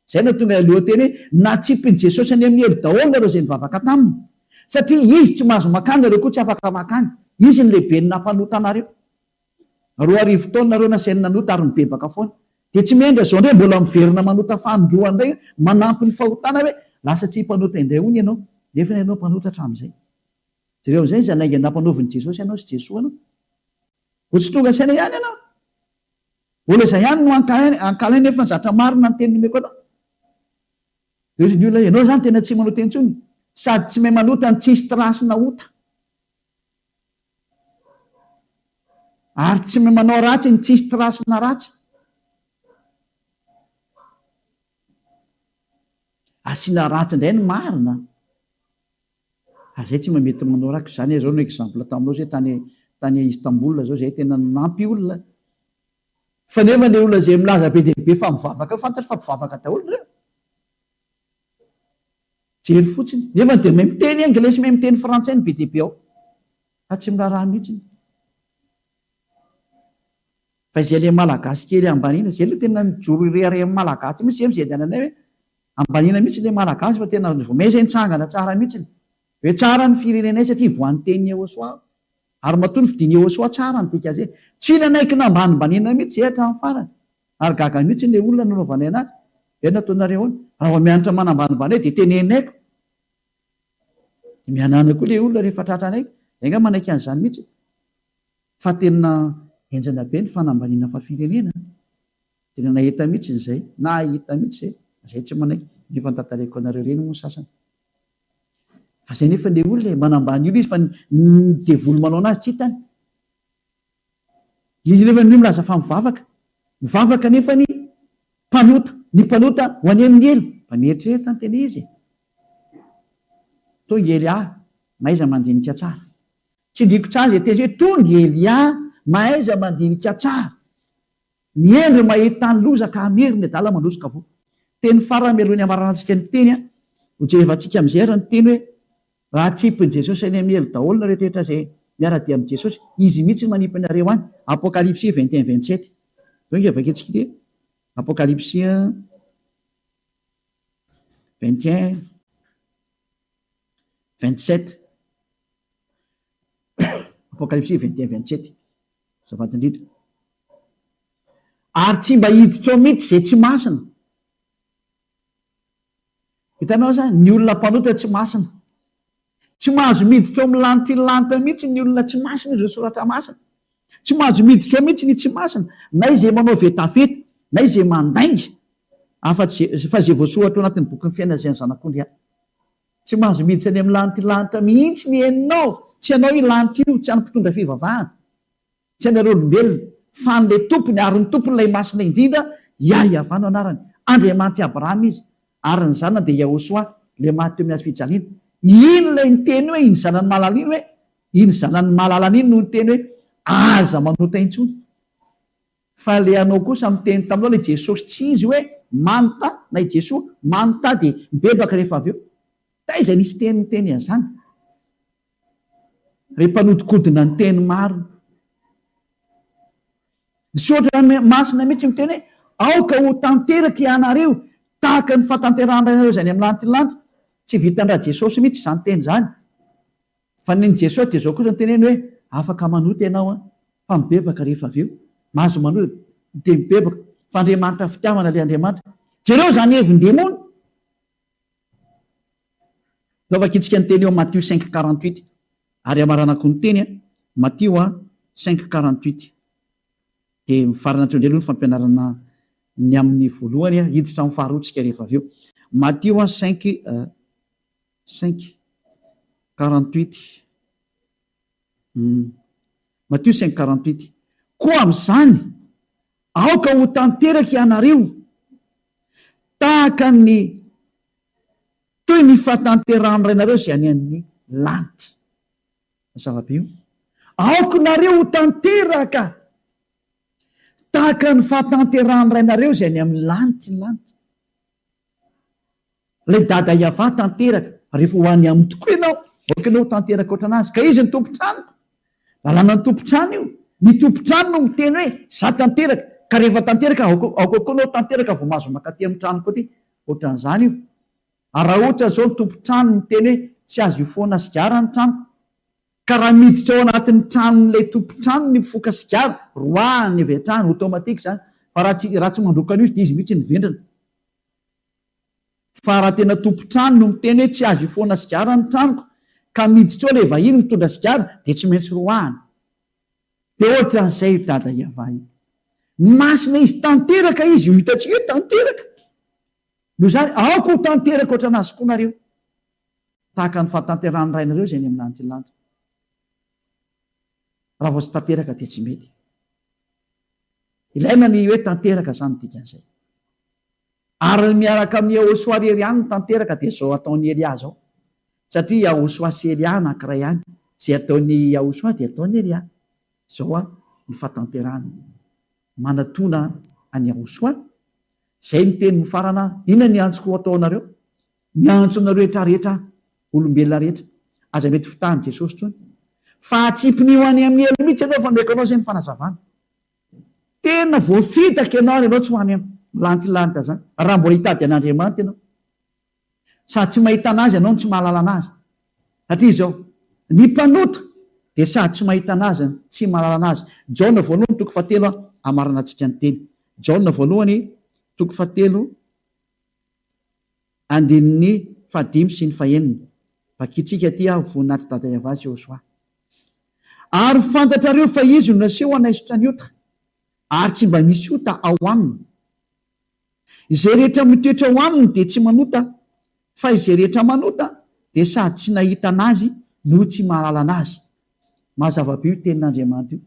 Zay no tonga aloha teny hoe natsipin'i Jesosy any amin'ny elo daholo nareo izay nivavaka taminy. Satria izy tsy mahazo makany, nareo koa tsy afaka makany. Izy ny lehibe ny nampanota anareo. 2 taona nareo nasainy nanota ary mibebaka foana. Dia tsy mendra zao ndray mbola miverina manota fanondroana indray manampy ny fahotana hoe lasa tsy mpanota indray hoy ianao nefa ianao mpanota hatramin'izay. Jereo amin'izay izy anainga nampanaoviny Jesosy ianao sy Jesoa anao. Ho tsy tonga saina ihany ianao. Olona izay ihany no ankalainy nefa ny zatra marina ny teny nomeko anao. Dia ny olona ianao zany tena tsy manota intsony sady tsy mahay manota ny tsisy trasy naota. Ary tsy mahay manao ratsy ny tsisy trasy na ratsy. Asiana ratsy indray ny marina. Zay tsy mety manao ratsy zany zao no exemple taminao zay tany Istanbul zao zay tena nampy olona. Fa nefa le olona zay milaza be dia be fa mivavaka fantatra fa mivavaka daholo reo. Jery fotsiny. Nefa dia mahay miteny anglais sy mahay miteny frantsay ny be dia be ao. Fa tsy miraharaha mihitsy. fa izay le malagasy kely ambanina zay le tena nijoro rehare malagasy mihitsy zay mizedananay hoe ambanina mihitsy le malagasy fa tena vomay zay nitsangana tsara mihitsy hoe tsara ny firenenay satria voan'ny teny Eosoa ary matony fidiny Eosoa tsara ny tika zay tsy nanaiky nambanimbanina mihitsy zay hatramin'ny farany ary gaga mihitsy le olona nanaovanay anazy hoe nataonareo raha mianatra manambanimbany dia tenenaiko mianana koa le olona rehefa tratranay enga manaiky an'izany mihitsy fa tena enjana be ny fanambanina fa firenena tena nahita mihitsy n'izay na ahita mihitsy zay tsy manaiky ny fantantareko anareo reny moa sasany fa zay nefa le olona manambany ilo izy fa devolo manao anazy tsy hitany izy nefa ny milaza fa mivavaka nefa ny mpanota ho any amin'ny elo fa mieritreretany ny tena izy to Elia maiza mandinika tsara tsy ndriko tsara zay teny hoe tonga Elia maiza mandinika tsara ny endry mahitany lozaka ameriny adala mandrosika vo teny farany mialohan'ny amaranantsika ny teny ho jerevantsika amin'izay ny teny hoe raha tsipiny Jesosy any amin'ny elo daholo na rehetrarehetra zay miara-dia amin'ny Jesosy izy mihitsy manipy nareo any Apocalypse 21-27 zao nge vaketsika ity Apocalypse 21-27 Apocalypse 21-27 zavady indrindra ary tsy mba hiditra mihitsy zay tsy masina hitanao zany ny olona mpanota tsy masina tsy mahazo miditra amin'ny lantilanta mihitsy ny olona tsy masina izy soratra masina tsy mahazo miditra mihitsy ny tsy masina na izay manao vetaveta na izay mandainga fa zay voasoratra anatin'ny boky ny fiainana zay ny zanak'ondry ihany tsy mahazo miditra any amin'ny lantilanta mihitsy ny eninao tsy anao ilanty io tsy any-mpitondra fivavahana tsy anareo olombelona fa n'le tompony ary ny tompony ilay masina indrindra Yahavano anarany Andriamanitra Abrahama izy ary ny zanany dia Yahosoa le maty teo amin'ny hazo fijaliana ino lay niteny hoe iny zanany mahalala iny hoe iny zanany mahalala iny no niteny hoe aza manota intsony fa le anao kosa miteny taminao le Jesosy tsy izy hoe manontà na i Jesoa manontà dia mibebaka rehefa avy eo taiza nisy teny niteny an'izany rehefa nodikodina ny teny maro misaotra masina mihitsy miteny hoe aoka ho tanteraka ianareo tahaka ny fatanteranareo zany amin'ny lantilanta tsy vitan'raha Jesosy mihitsy izany teny zany fa ny Jesosy dia zao kosa ny teneny hoe afaka manota ianao fa mibebaka rehefa avy eo mahazo manota dia mibebaka fa Andriamanitra fitiavana le Andriamanitra jereo zany hevin-demony zao vakitsika ny teny eo Matthieu 5:48 ary amaranako ny teny Matthieu 5:48 dia mifarana trondrelo ny fampianarana ny amin'ny voalohany hiditra amin'ny faharoatsika rehefa avy eo Matthieu 5:48 Matthieu 5:48 koa amin'izany aoka ho tanteraka ianareo tahaka ny toy ny fahatanterahany rainareo zay any amin'ny lanty zava-be io aoka nareo ho tanteraka tahaka ny fahatanterahany rainareo zay any amin'ny lanty ny lanty lay dada Iava tanteraka rehefa ho any amin'ny tokoa ianao aoka anao tanteraka ohatranazy ka izy ny tompontranoko lalàna ny tompotrano io ny tompotrano no miteny hoe za tanteraka ka rehefa tanteraka aoka koa anao tanteraka vao mahazo makaty amin'ny tranoko aty ohatran'izany io ary raha ohatra zao ny tompotrano miteny hoe tsy azo io foana sigara ny tranoko ka raha miditra ao anatin'ny tranon'ilay tompotrano ny mifoka sigara roahany avy an-trano automatika zany fa raha tsy mandrokana io dia izy mihitsy nyvendrana fa raha tena tompotrano no miteny hoe tsy azo io foana sigara ny tranoko ka miditra ao ilay vahiny mitondra sigara dia tsy maintsy roahany dia ohatran'izay io dada Iava io masina izy tanteraka izy io hitantsika hoe tanteraka no zany aoka ho tanteraka ohatranazy koa nareo tahaka ny fahatanterahany rainareo zay ny amin'ny lantilanta raha vao tsy tanteraka dia tsy mety ilaina ny hoe tanteraka zany dikan'izay ary miaraka amin'ny Yahosoa rery ihany ny tanteraka dia zao ataon'ny Elia zao satria Yahosoa sy Elia anankiray ihany zay ataon'ny Yahosoa dia ataon'ny Elia zao ny fahatanterahany manatona any Yahosoa zay ny teny mifarana inona ny antsoko ho ataonareo miantso nareo rehetrarehetra olombelona rehetra aza mety fitahany Jesosy tsony fa atsipiny ho any amin'ny elo mihitsy ianao fa ndraikanao zay ny fanazavana tena voafitaka ianao tsy ho any lantilanta zany raha mbola hitady an'Andriamanitra ianao sady tsy mahita anazy ianao tsy mahalala anazy satria zao ny mpanota dia sady tsy mahita anazy tsy mahalala anazy. Jaona voalohany toko fahatelo amarana antsika ny teny. Jaona voalohany toko fahatelo andininy fahadimy sy ny fahenina. Vakitsika ty voninahitra daday avazy Joshua. Ary fantatrareo fa izy no naseho anaisotra ny ota ary tsy mba misy ota ao aminy. Izay rehetra mitoetra ao aminy dia tsy manota, fa izay rehetra manota dia sady tsy nahita anazy no tsy mahalala anazy. Mazava-be io tenin'Andriamanitra io.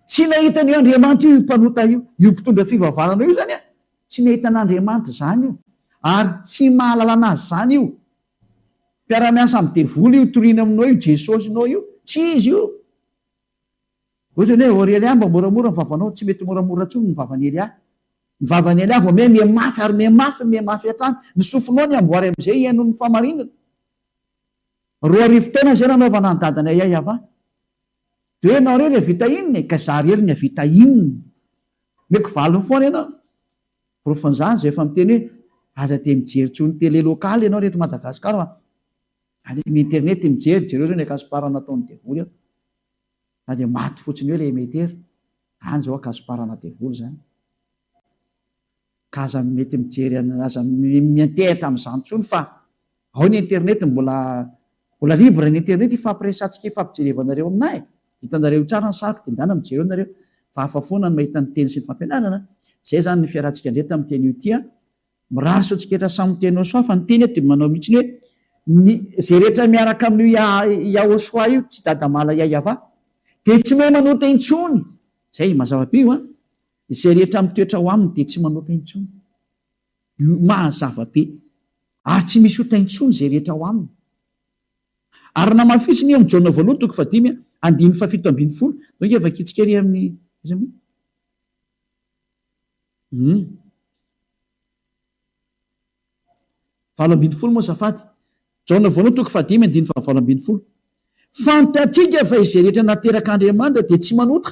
Tsy nahita ny Andriamanitra io mpanota io mpitondra fivavahana io zany tsy nahita an'Andriamanitra zany io ary tsy mahalala anazy zany io. Mpiara-miasa amin'ny devoly io toriana aminao io Jesosy nao io tsy izy io. Ohatrany hoe Elia mba moramora mivavanao, tsy mety moramora tsony mivavany Elia. Mivavany Elia vao mihamafy ary mihamafy hatrany ny sofinao ny amboary amin'izay ihaino ny famarinana. 2 taona zay nanaovana ny dadana Yahava. Dia hoe ianao rery havita inona ka za rery ny havita inona. Meko valiny foana ianao. Profanzany zay efa miteny hoe aza dia mijery tsony tele lokaly ianao reto Madagasikara any amin'ny internet mijery jereo zao ny akasiparana ataon'ny devoly ao. Na dia maty fotsiny hoe le emetera. Any zao akasiparana devoly zany. Ka aza mety mijery aza miantehitra amin'izany tsony fa ao ny internet mbola libre ny internet ifampiresantsika ifampijerevanareo aminahy. Hitanareo tsara ny sariko dia ndana mijery nareo fa hafa foana ny mahita ny teny sy ny fampianarana. Zay zany ny fiarantsika indray tamin'ny teny io ity mirary sotsiketra samy teny Joshua fa ny teny dia manao mihitsy hoe zay rehetra miaraka amin'io Joshua io tsy dadamala Yahava dia tsy mahay manota intsony. Zay mazava-be io izay rehetra mitoetra ho aminy dia tsy manota intsony. Io mazava-be ary tsy misy ota intsony zay rehetra ho aminy. Ary namafisiny eo amin'ny Jaona voalohany toko fadimy andiny fafito ambin'ny folo nge vakitsika ery amin'ny valo ambin'ny folo moa zafady. Jaona voalohany toko fadimy andiny valo ambin'ny folo. Fantatrika fa izay rehetra nateraka Andriamanitra dia tsy manota,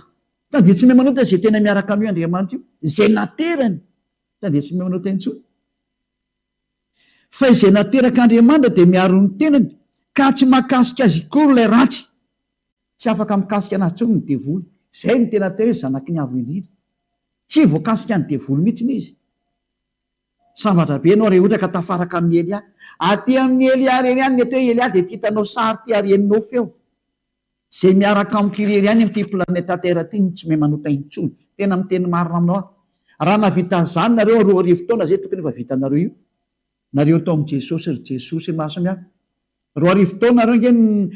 fa dia tsy mahay manota izay tena miaraka amin'io Andriamanitra io, izay naterany, fa dia tsy mahay manota intsony. Fa izay nateraka Andriamanitra dia miaro ny tenany, ka tsy mahakasika azy kory ilay ratsy. Tsy afaka mikasika anazy tsony ny devoly. Zay ny tena teo hoe zanaky ny avo indrindra. Tsy voakasika ny devoly mihitsy izy. Sambatra be ianao rehetra ka tafaraka amin'ny Elia. Aty amin'ny Elia reny ihany mety hoe Elia dia ty hitanao sary ty areninao feo. Zay miaraka amin'ny kiriry ihany amin'ity planeta Terre ty tsy mahay manota intsony. Tena miteny marina aminao aho. Raha navita zany nareo 2 taona zay tokony efa vitanareo io. Nareo tao amin'ny Jesosy ry Jesosy mahasamihafa. 2 taona nareo nge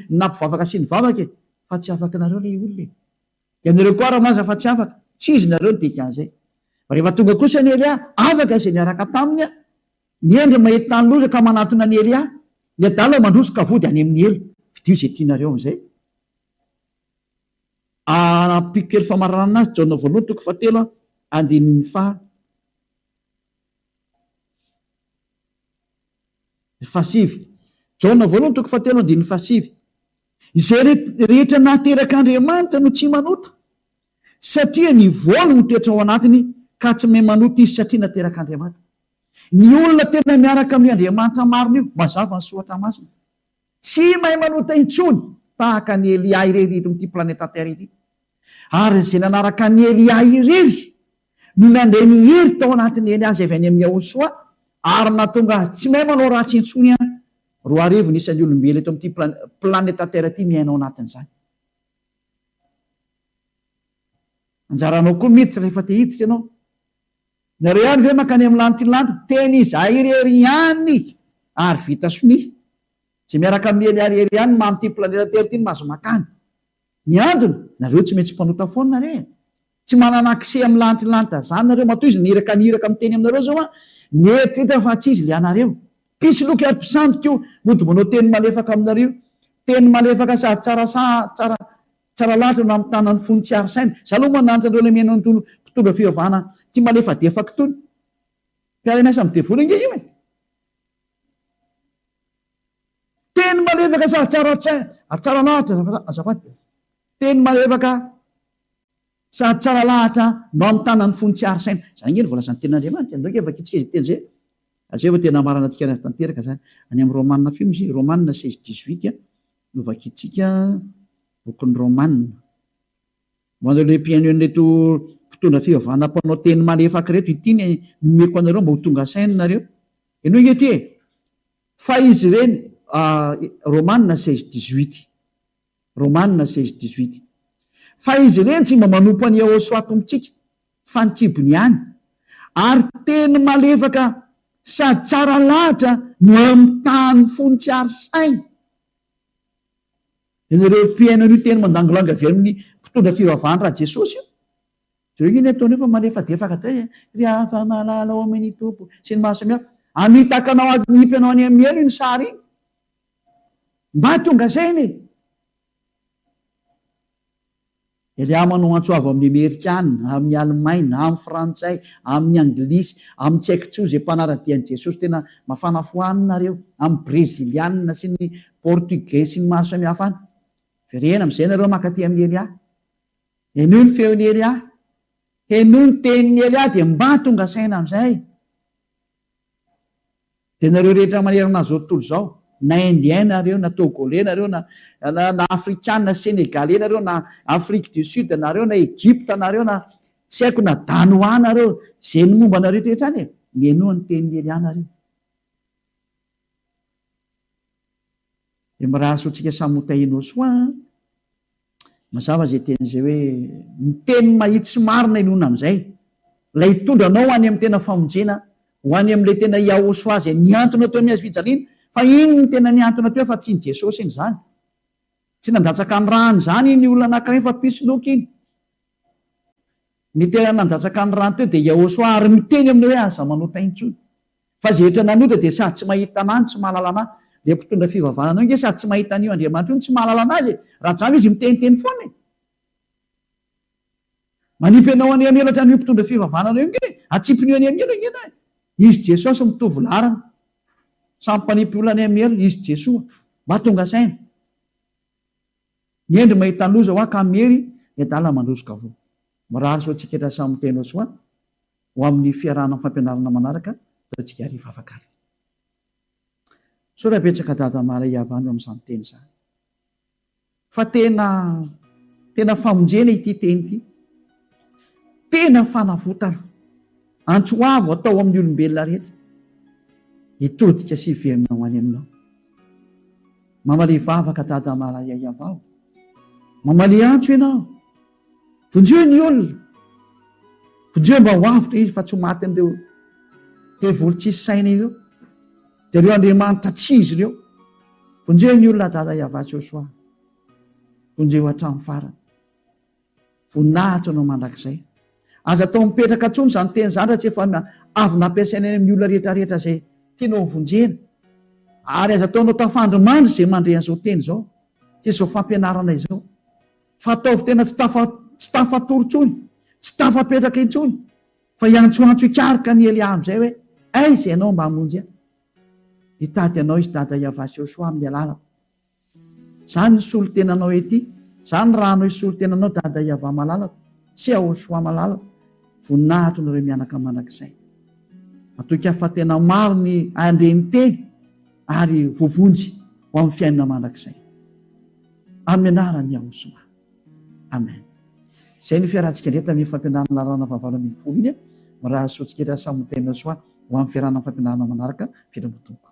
nampivavaka sy ny vavaka fa tsy afaka nareo le olona. Ianareo koa raha maza fa tsy afaka. Tsy izy nareo ny dikan'izay. Rehefa tonga kosa ny Elia, afaka izay niaraka taminy ny endry mahita tany loza ka manatona ny Elia, ny adala mandrosoka vody any amin'ny elo. Vidio izay tianareo amin'izay. Pikely famarana anazy Jaona voalohany toko fahatelo andininy fahasivy. Jaona voalohany toko fahatelo andininy fahasivy. Izay rehetra nateraka Andriamanitra no tsy manota, satria ny voly no toetra ao anatiny ka tsy mahay manota izy satria nateraka Andriamanitra. Ny olona tena miaraka amin'ny Andriamanitra marina io mazava ny soatra masina. Tsy mahay manota intsony tahaka ny Elia irery amin'ity planeta Terre ity. Ary izay nanaraka ny Elia irery no nandray ny hery tao anatin'ny Elia izay avy any amin'ny Joshua ary nahatonga azy tsy mahay manao ratsy intsony 2 nisan'ny olombelona eto amin'ity planeta Terre ity miainao anatin'izany. Anjaranao koa miditra rehefa te hiditra ianao. Nareo ihany ve makany amin'ny lantilanta teny izahay irery ihany ary vita soni. Tsy miaraka amin'ny Elia irery ihany mam'ity planeta Terre ity mahazo makany. Ny antony nareo tsy maintsy mpanota foana nareo. Tsy manana akse amin'ny lantilanta zany nareo matoy izy niraka amin'ny teny aminareo zao mietritra fa tsy izy le anareo. Pisy loky ary mpisandoka io mody manao teny malefaka aminareo. Teny malefaka sady tsara lahatra no amin'ny tanan'ny fony tsy arisaina. Zaloha moa nanantrandreo le miaino ny mpitondra fivavahana ty malefa defaka tony. Mpiara-miasa amin'ny devoly nge io teny malefaka sady tsara lahatra azafady. Teny malefaka sady tsara lahatra no amin'ny tanany fonitsiary saina. Zany ngeny voalazan'ny tenin'Andriamanitra. Andreo efa kitsika izy teny zay. Azay efa tena marana antsika anazy tanteraka zany. Any amin'ny Romanina film izy, Romanina 16-18 no vakitsika bokin'ny Romanina. Manao le mpiaino an'ireto mpitondra fivavahana mpanao teny malefaka reto ity ny nomeko anareo mba ho tonga saina nareo. Ianao ety fa izy ireny Romanina 16-18. Romanina 16-18. Fa izy ireny tsy mba manompo any Yahosoa tompitsika fa ny kibony ihany, ary teny malefaka sady tsara lahatra no amin'ny tany fonitsiary saina. Ianareo mpiaino an'io teny mandangolanga avy amin'ny mpitondra fivavahana raha Jesosy io. Zareo iny ataoneo fa malefadefaka tay ry afa malala ao amin'ny tompo sy ny maro samihafa. Amitakanao anipy anao any amin'ny elo iny sary iny. Mba tonga saina e. Elia manao antsoavo amin'ny Amerikana, amin'ny Alemaina, amin'ny Frantsay, amin'ny Anglisy, amin'ny tsy haiko tsoa zay mpanaradian'i Jesosy tena mafana fohaninareo, amin'ny Breziliana sy ny Portugais sy ny maro samihafa any. Verena amin'izay nareo mankaty amin'ny Elia. Eno ny feon'ny Elia, eno ny tenin'ny Elia dia mba tonga saina amin'izay. Dia nareo rehetra manerana an'izao tontolo izao, na Indien nareo, na Togolais nareo, na Afrikana, Sénégalais nareo, na Afrique du Sud nareo, na Egypte nareo, na tsy haiko na Danois nareo, zay ny momba nareo rehetra any e, mienoa ny tenin'ny Elia nareo. Dia mirahaso antsika samy hotahiana soa mazava zay teny zay hoe ny teny mahitsy sy marina inona amin'izay, ilay hitondranao any amin'ny tena famonjena, ho any amin'ilay tena Yahosoa zay niantona teo amin'ny hazo fijaliana. Fa iny ny tena niantona teo fa tsy ny Jesosy iny zany. Tsy nandatsaka ny rany zany iny olona anankiray fa pisoloky iny. Ny tena nandatsaka ny rany teo dia Yahosoa, ary miteny amin'io hoe aza manota intsony. Fa zay rehetra nanota dia sady tsy mahita anany, tsy mahalala anazy. Le mpitondra fivavahana nge sady tsy mahita an'io Andriamanitra io, tsy mahalala anazy. Raha zany izy miteniteny foana e. Manipy anao any amin'ny elatra an'io mpitondra fivavahana io nge atsipiny any amin'ny elo ngena. Izy Jesosy mitovy larana. Samy mpanipy olona any amin'ny elo, izy Jesoa, mba tonga saina. Ny endry mahita loza ho ka mery, ny adala mandrosoka avoa. Mirary so antsika etra samy tena soa ho amin'ny fiarahana fampianarana manaraka, tao antsika hariva afakary. So raha betsaka dada maray avany amin'izany teny izany. Fa tena famonjena ity teny ity. Tena fanavotana. Antsoavo atao amin'ny olombelona rehetra. Hitodika sy hiveminao any aminao. Mamalia vavaka dada maray avao. Mamalia antso ianao. Vonjeo ny olona. Vonjeo mba ho avotra izy fa tsy ho maty amin'ireo hevoly tsisy saina ireo. Dia ireo Andriamanitra tsy izy ireo. Vonjeo ny olona dada iavasy eo soa. Vonjeo hatramin'ny farany. Voninahitra anao mandrakizay. Aza atao mipetraka tsony izany teny izany raha tsy efa avy nampiasaina amin'ny olona rehetrarehetra izay tianao vonjena. Ary aza ataonao tafandry mandry izay mandre an'izao teny izao, tsy izao fampianarana izao. Fa ataovy tena tsy tafatoritsony, tsy tafapetraka intsony, fa iantsoantso ikarika ny Elia amin'izay hoe aiza ianao mba hamonjy ahy. Hitady anao izy dada iavasy eo soa amin'ny alalako. Zany ny solo-tenanao ety, zany raha anao solo-tenanao dada iava malalako, sy ao soa malalako. Voninahitra nareo mianaka mandrakizay. Atoika fa tena maro ny andreny teny ary vovonjy ho amin'ny fiainana mandrakizay. Amin'ny anaran'i Yahosoa. Amen. Izay ny fiarahantsika indray tamin'ny fampianarana rana vavalo amin'ny folo iny. Mirahasoantsika indray samy tena soa ho amin'ny fiarahana fampianarana manaraka fiara-motompo.